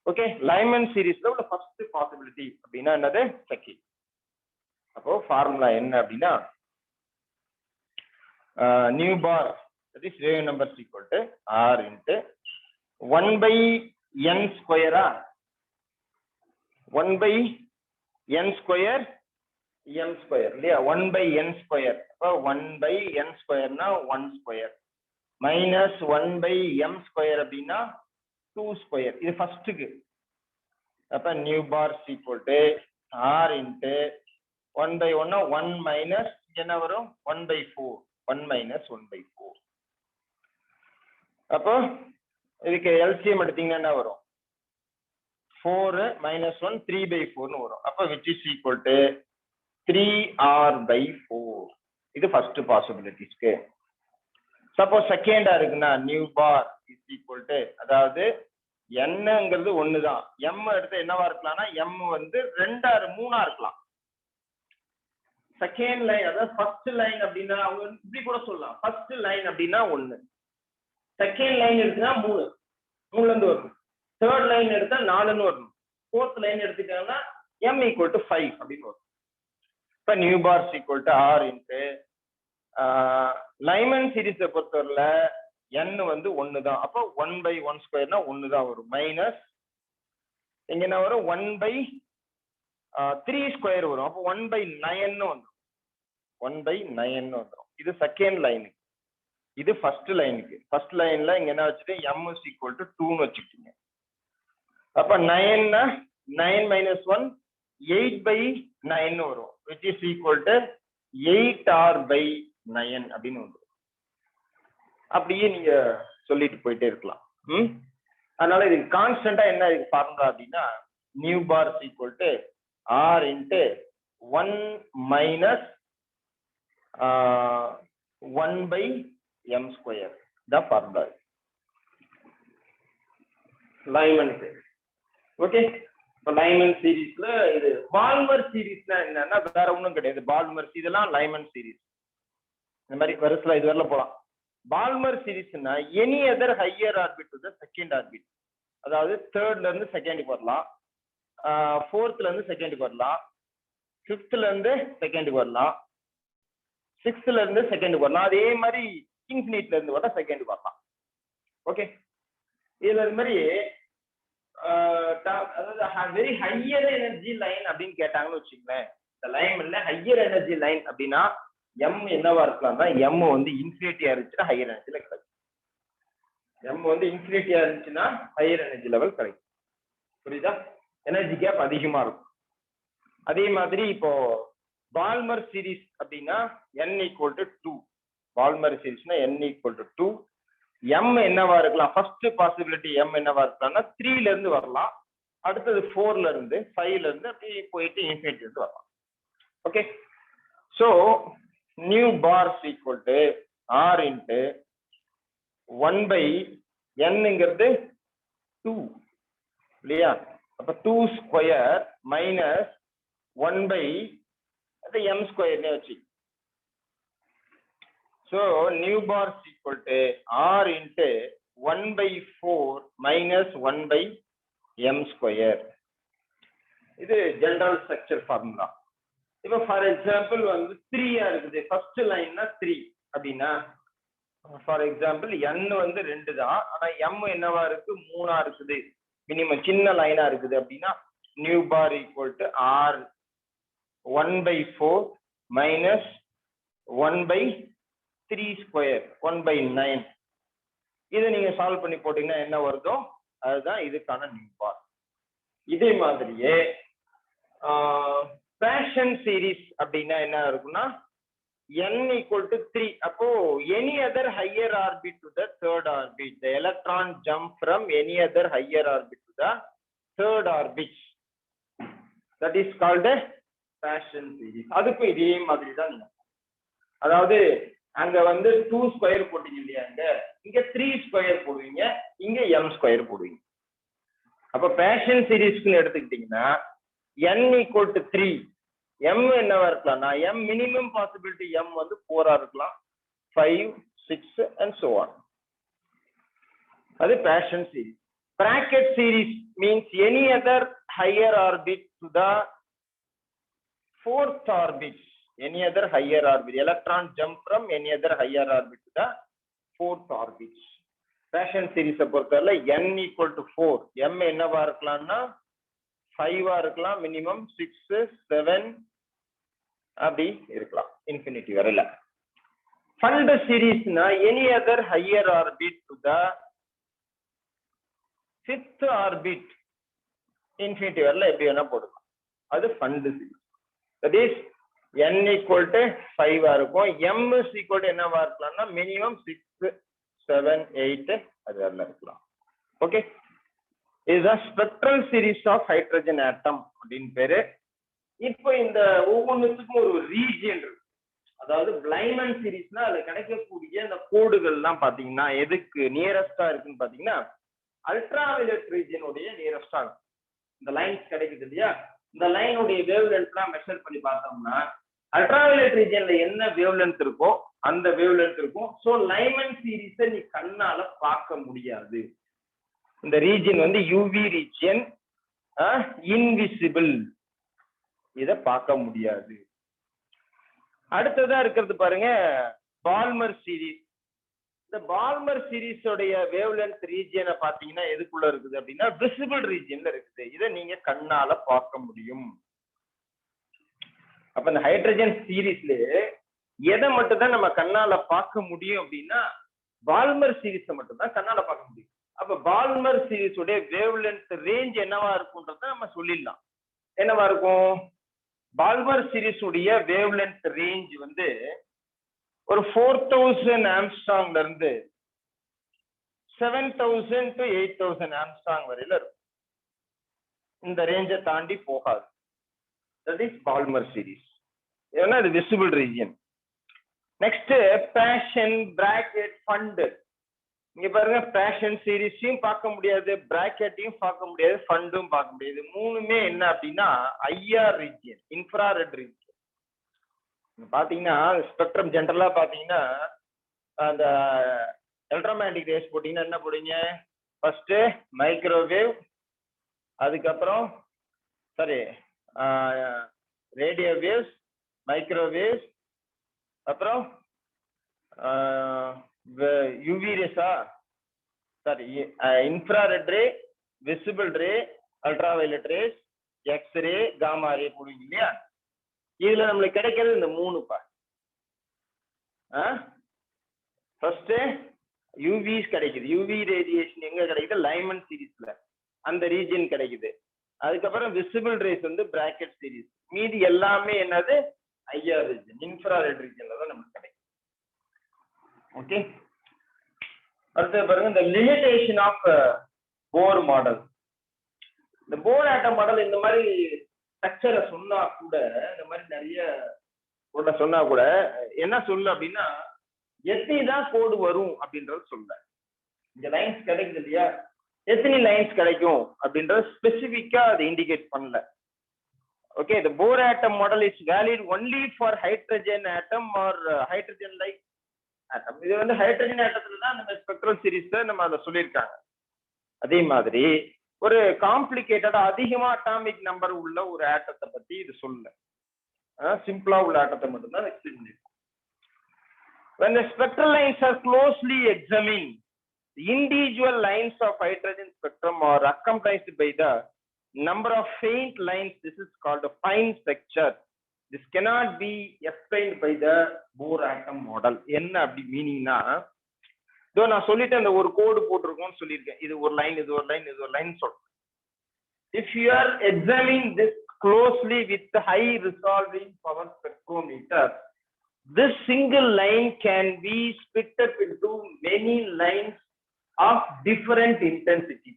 ஓகே, லைமன் சீரீஸ்ல உள்ள ஃபர்ஸ்ட் பாசிபிலிட்டி அப்படின்னா என்னது, செகண்ட். அப்போ ஃபார்முலா என்ன அப்படின்னா, nu bar that is wave number = r into 1 by n square, 1 by n square m square இல்லையா 1 by n ஸ்கொயர். அப்போ 1 by n ஸ்கொயர்னா 1 square minus 1 by m square அப்படின்னா 2 ஸ்கொயர். இது ஃபர்ஸ்ட்டுக்கு. அப்போ nu bar equal to r into 1 by 1 1 minus என்ன வரும் 1 by 4 1 minus 1 by 4. அப்போ இதுக்கு எல்சிஎம் எடுத்தீங்கன்னா என்ன வரும் 4 minus 1 3 by 4 வரும். அப்போ which is equal to 3r by 4. இது first possibilities. சப்போஸ் செகண்டா இருக்குன்னா nu bar is equal to அதாவது என்னங்கிறது ஒண்ணுதான் m எடுத்து என்னவா இருக்கலாம்னா m வந்து 2 3 இருக்கலாம். செகண்ட் லைன் அதாவது ஃபர்ஸ்ட் லைன் அப்படின்னா அவங்க இப்படி கூட சொல்லலாம். ஃபர்ஸ்ட் லைன் அப்படின்னா 1, செகண்ட் லைன் எடுத்தா 3ல இருந்து வரும், தேர்ட் லைன் எடுத்தா 4ன்னு வரும், ஃபோர்த் லைன் எடுத்துட்டாங்கன்னா m ஈக்குவல் டு 5 அப்படின்னு வரும். இப்போ nu bar equal to r into Lyman சீரீஸை பொறுத்தவரையில n வந்து 1 தான். அப்போ 1 by 1 ஸ்கொயர்னா 1 தான் வரும். மைனஸ் இங்க என்ன வரும் 1 by 3 ஸ்கொயர் வரும். அப்போ 1 by 9ன்னு வந்துடும். 1 by 9ன்னு வந்துடும். இது செகண்ட் லைனுக்கு. இது ஃபர்ஸ்ட் லைனுக்கு. ஃபர்ஸ்ட் லைன்ல இங்க என்ன வச்சுட்டு m is equal to 2ன்னு வச்சுக்கிட்டீங்க. அப்ப 9னா 9 minus 1 8 by 9ன்னு வரும், which is equal to 8r by 9 அப்படின்னு வந்துடும். அப்படியே நீங்க சொல்லிட்டு போயிட்டே இருக்கலாம். அதனால இதுக்கு கான்ஸ்டன்டா என்ன இதுக்கு ஃபார்முலா அப்படின்னா nu bar equal to r into 1 minus 1 by m square தான் ஃபார்முலா லைமனுக்கு. ஓகே, இப்போ லைமன் சீரீஸ்ல இது பால்மர் சீரீஸ்னா என்னன்னா வேற ஒன்றும் கிடையாது. பால்மர் இதெல்லாம் லைமன் சீரீஸ் இந்த மாதிரி வருஷத்துல இது வரல போலாம். பால்மர் சீரீஸ்னா any other higher orbit to the second orbit, அதாவது தேர்ட்ல இருந்து செகண்டுக்கு வரலாம், ஃபோர்த்ல இருந்து செகண்டுக்கு வரலாம், ஃபிஃப்த்ல இருந்து செகண்டுக்கு வரலாம், சிக்ஸ்த்ல இருந்து செகண்டுக்கு வரலாம், அதே மாதிரி இன்ஃபினிட்ல இருந்து வர செகண்டுக்கு வரலாம். ஓகே, இதுல இது மாதிரி அதாவது வெரி ஹையர் எனர்ஜி லைன் அப்படின்னு கேட்டாங்கன்னு வச்சுக்கோங்களேன். இந்த லைன்ல ஹையர் எனர்ஜி லைன் அப்படின்னா m என்னவா இருக்கலாம்னா m வந்து இன்ஃபினிட்டியா இருந்துச்சுன்னா ஹையர் எனர்ஜில கிடைக்கும். m வந்து இன்ஃபினிட்டியா இருந்துச்சுன்னா ஹையர் எனர்ஜி லெவல் கிடைக்கும். புரியுதா? எனர்ஜி கேப் அதிகமா இருக்கும். அதே மாதிரி இப்போ பால்மர் சீரீஸ் அப்படின்னா n ஈக்குவல் டு 2. பால்மர் சீரீஸ்னா n ஈக்குவல் டு 2. m என்னவா இருக்கலாம்? ஃபர்ஸ்ட் பாசிபிலிட்டி m என்னவா இருக்கலாம்னா 3ல இருந்து வரலாம், அடுத்தது 4ல இருந்து 5ல இருந்து அப்படியே போயிட்டு இன்ஃபினிட்டி இருந்து வரலாம். Okay, so nu bar equal to r into 1 by nங்கிறது 2 இல்லையா? அப்ப 2 ஸ்கொயர் மைனஸ் 1 by m ஸ்கொயர்னே வச்சு. So new bar is equal to r into 1 by 4 minus 1 by m square. இது ஜெனரல் ஸ்ட்ரக்சர் ஃபார்முலா. இப்போ ஃபார் எக்ஸாம்பிள் வந்து 3 இருக்குது, first லைன்னா 3 அப்படின்னா ஃபார் எக்ஸாம்பிள் n வந்து 2 தான், ஆனா m என்னவா இருக்கு 3 இருக்குது, மினிமம் சின்ன லைனா இருக்குது அப்படின்னா nu bar equal to r 1 by 4 minus 1 by 3 square 1 by 9. இதை நீங்க சால்வ் பண்ணி போட்டீங்கன்னா என்ன வருதோ அதுதான் இதுக்கான நியூ பார். இதே மாதிரியே பேஷன் சீரீஸ் அப்படின்னா என்ன இருக்குன்னா n ஈக்குவல் டு 3. அப்போ any other higher orbit to the third orbit, the electron jump from any other higher orbit to the third orbit, that is called Paschen series. அதுக்கும் இதே மாதிரி தான். அதாவது அங்க வந்து 2 ஸ்கொயர் போட்டீங்க இல்லையா, இங்க 3 ஸ்கொயர் போடுவீங்க, இங்க m ஸ்கொயர் போடுவீங்க. அப்ப பேஷன் சீரீஸ்க்கு எடுத்துக்கிட்டீங்கன்னா n ஈக்குவல் டு 3, m என்னவா இருக்கலாம்னா m மினிமம் பாசிபிலிட்டி m வந்து 4 இருக்கலாம், 5 6 and so on. அது Paschen series. Brackett series means any other higher orbit to the fourth orbit, any other higher orbit, electron jump from any other higher orbit to the fourth orbit. Fashion series பொறுத்தவரை n equal to 4, m என்னவா இருக்கலாம்னா 5 இருக்கலாம், minimum 6 7 அப்படி இருக்கலாம் infinity வரையில. Pfund சீரீஸ்னா any other higher orbit to the 5th orbit infinity வரல எப்படி வேணா போடலாம். அது Pfund series. That is n equal to 5 இருக்கும். m is equal to என்னவா இருக்கலாம்னா மினிமம் 6 7 8 அது வரல இருக்கலாம். ஓகே, இதுதான் spectral series of hydrogen atom அப்படின்னு பேரு. இப்போ இந்த ஒவ்வொன்றுத்துக்கும் ஒரு ரீஜியன் இருக்கு. அதாவது பிளைமன் சீரீஸ்னா அதுல கிடைக்கக்கூடிய இந்த கோடுகள்லாம் பாத்தீங்கன்னா எதுக்கு நியரஸ்டா இருக்குன்னு பாத்தீங்கன்னா அல்ட்ராவயலட் ரீஜியனுடைய நியரஸ்டா இருக்கும். இந்த லைன்ஸ் கிடைக்குது இல்லையா, இந்த லைனுடைய வேவ் லென்த்லாம் மெஷர் பண்ணி பார்த்தோம்னா அல்ட்ராவயலட் ரீஜியன்ல என்ன வேவ் லென்த் இருக்கோ அந்த வேவ் லென்த் இருக்கும். ஸோ லைமன் சீரீஸை நீ கண்ணால பார்க்க முடியாது. இந்த ரீஜியன் வந்து யூவி ரீஜியன், இன்விசிபிள், இத பார்க்க முடியாது. அடுத்ததா இருக்கிறது பாருங்க பால்மர் சீரீஸ். இந்த பால்மர் சீரீஸோடைய வேவ் லென்த் ரீஜியனை பாத்தீங்கன்னா எதுக்குள்ள இருக்குது அப்படின்னா விசிபிள் ரீஜியன்ல இருக்குது. இதை நீங்க கண்ணால பார்க்க முடியும். அப்ப இந்த ஹைட்ரஜன் சீரீஸ்ல எதை மட்டும் தான் நம்ம கண்ணால பார்க்க முடியும் அப்படின்னா பால்மர் சீரீஸை மட்டும் தான் கண்ணால பார்க்க முடியும். அப்ப பால்மர் சீரீஸ் உடைய வேவ் லென்த் ரேஞ்ச் என்னவா இருக்கும்ன்றத நம்ம சொல்லிடலாம். என்னவா இருக்கும்? பால்மர் சீரீஸ் உடைய வேவ் லென்த் ரேஞ்ச் வந்து ஒரு 4000 ஆம்ஸ்ட்ராங்ல இருந்து 7000 to 8000 ஆம்ஸ்ட்ராங் வரையில இருக்கும். இந்த ரேஞ்சை தாண்டி போகாது. That is Balmer series. ஏன்னா இது visible region. Next Paschen, Brackett, Pfund. இங்க பாருங்க பேஷன் சீரீஸையும் பார்க்க முடியாது, பிராக்கெட்டையும் பார்க்க முடியாது, ஃபண்டும் பார்க்க முடியாது. மூணுமே என்ன அப்படின்னா ஐஆர் ரீஜியன், இன்ஃப்ராரெட் ரீஜியன். பாத்தீங்கன்னா ஸ்பெக்ட்ரம் ஜென்ரலா பாத்தீங்கன்னா அந்த எலக்ட்ரோமேக்னெட்டிக் ரேஸ் போட்டீங்கன்னா என்ன போடுவீங்க? ஃபர்ஸ்ட் மைக்ரோவேவ், அதுக்கப்புறம் சாரி ரேடியோ வேவ்ஸ், மைக்ரோவேவ்ஸ், அப்புறம் யூவி ரேஸா sorry infrared ray, visible ray, ultraviolet rays, X ray, gamma ray போடுவீங்க இல்லையா? இதுல நம்மளுக்கு கிடைக்கிறது இந்த மூணு பார்ட். ஃபர்ஸ்ட் யூவிஸ் கிடைக்குது. யூவி ரேடியேஷன் எங்க கிடைக்குது? லைமன் சீரீஸ்ல அந்த ரீஜியன் கிடைக்குது. அதுக்கப்புறம் விசிபிள் ரேஸ் வந்து பிராக்கெட் சீரீஸ். மீதி எல்லாமே என்னது? ஐஆர் ரீஜியன், இன்ஃப்ராரெட் ரீஜியன்ல தான் நமக்கு கிடைக்கும். ஓகே, அடுத்து பாருங்க இந்த லிமிடேஷன் ஆஃப் போர் மாடல். இந்த போர் ஆட்டம் மாடல் இந்த மாதிரி ஸ்ட்ரக்சரை சொன்னா கூட, இந்த மாதிரி நிறைய சொன்னா கூட என்ன சொல்லு அப்படின்னா எத்தனை தான் கோடு வரும் அப்படின்றது சொல்ல. இந்த லைன்ஸ் கிடைக்குது இல்லையா, எத்தனை லைன்ஸ் கிடைக்கும் அப்படின்றது ஸ்பெசிபிக்கா அதை இண்டிகேட் பண்ணல. Okay, the Bohr atom model is valid only for hydrogen atom or hydrogen like atom. இது வந்து ஹைட்ரஜன் ஆட்டத்துல தான் நம்ம ஸ்பெக்ட்ரல் சீரீஸ்ல நம்ம அதை சொல்லியிருக்காங்க. அதே மாதிரி ஒரு காம்ப்ளிகேட்டடா அதிகமா அட்டாமிக் நம்பர் உள்ள ஒரு ஆட்டத்தை பத்தி இது சொல்ல, சிம்பிளா உள்ள ஆட்டத்தை மட்டும் தான் எக்ஸ்பிளைன் பண்ணிருக்கோம். When the spectral lines are closely examined, the individual lines of hydrogen spectrum are accompanied by the number of faint lines. This is called a fine structure. This cannot be explained by the Bohr atom model. என்ன அப்படி மீனிங்னா, இதோ நான் சொல்லிட்டேன் இந்த ஒரு கோடு போட்டிருக்கோம்னு சொல்லியிருக்கேன். இது ஒரு லைன், இது ஒரு லைன், இது ஒரு லைன் சொல்றேன். If you are examining this closely with the high resolving power spectrometer, this single line can be split up into many lines of different intensity.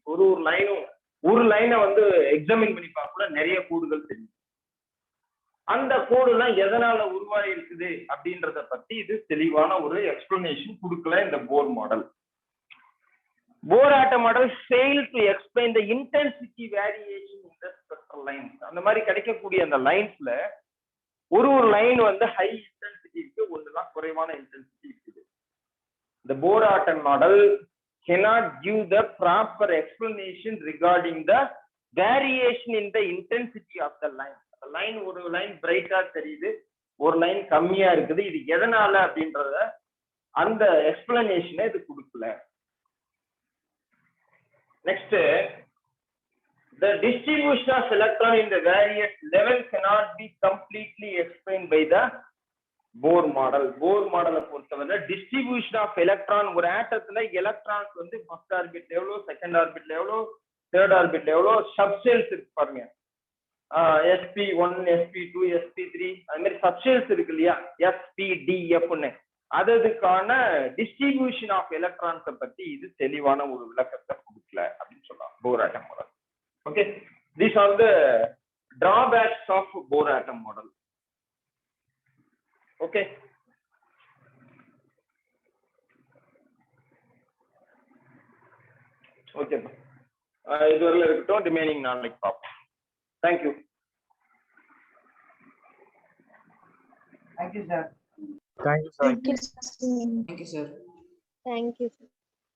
ஒரு லைனை வந்து எக்ஸாமின் பண்ணி பார்க்கல நிறைய கோடுகள் தெரியும். அந்த கோடுலாம் எதனால உருவாகி இருக்குது அப்படின்றத பத்தி இது தெளிவான ஒரு எக்ஸ்பிளனேஷன் கொடுக்கல இந்த Bohr model. Bohr atom model fail to explain the intensity variation in the spectral lines. அந்த மாதிரி கிடைக்கக்கூடிய அந்த லைன்ஸ்ல ஒரு லைன் வந்து ஹை இன்டென்சிட்டி இருக்கு, ஒண்ணுலாம் குறைவான இன்டென்சிட்டி இருக்குது. The Bohr atom model cannot give the proper explanation regarding the variation in the intensity of the line. The line ஒரு லைன் பிரைட்டா தெரியுது, ஒரு லைன் கம்மியா இருக்குது, இது எதனால அப்படின்றத அந்த எக்ஸ்பிளனேஷனை இது கொடுக்கல. Next The distribution of electron in the various levels cannot be completely explained by the Bohr model. Bohr model பொறுத்தவரை distribution of electron ஒரு ஆட்டத்துல electrons வந்து first orbit எவ்வளோ, second orbit எவ்வளோ, third orbit எவ்வளோ, subshells இருக்கு பாருங்க. sp1, sp2, sp3 அது மாதிரி subshells இருக்கு இல்லையா, spdf ன்னு அதுக்கான distribution of electrons பத்தி இது தெளிவான ஒரு விளக்கத்தை கொடுக்கல அப்படின்னு சொல்லலாம் Bohr atom model. Okay, these are the drawbacks of Bohr atom model. Okay, okay, இதுவரையில இருக்கட்டும், ரிமைனிங் நாளைக்கு பார்ப்போம். Thank you. Thank you, sir. Thank you, sir. Thank you, sir. Thank you, sir. Thank you, sir.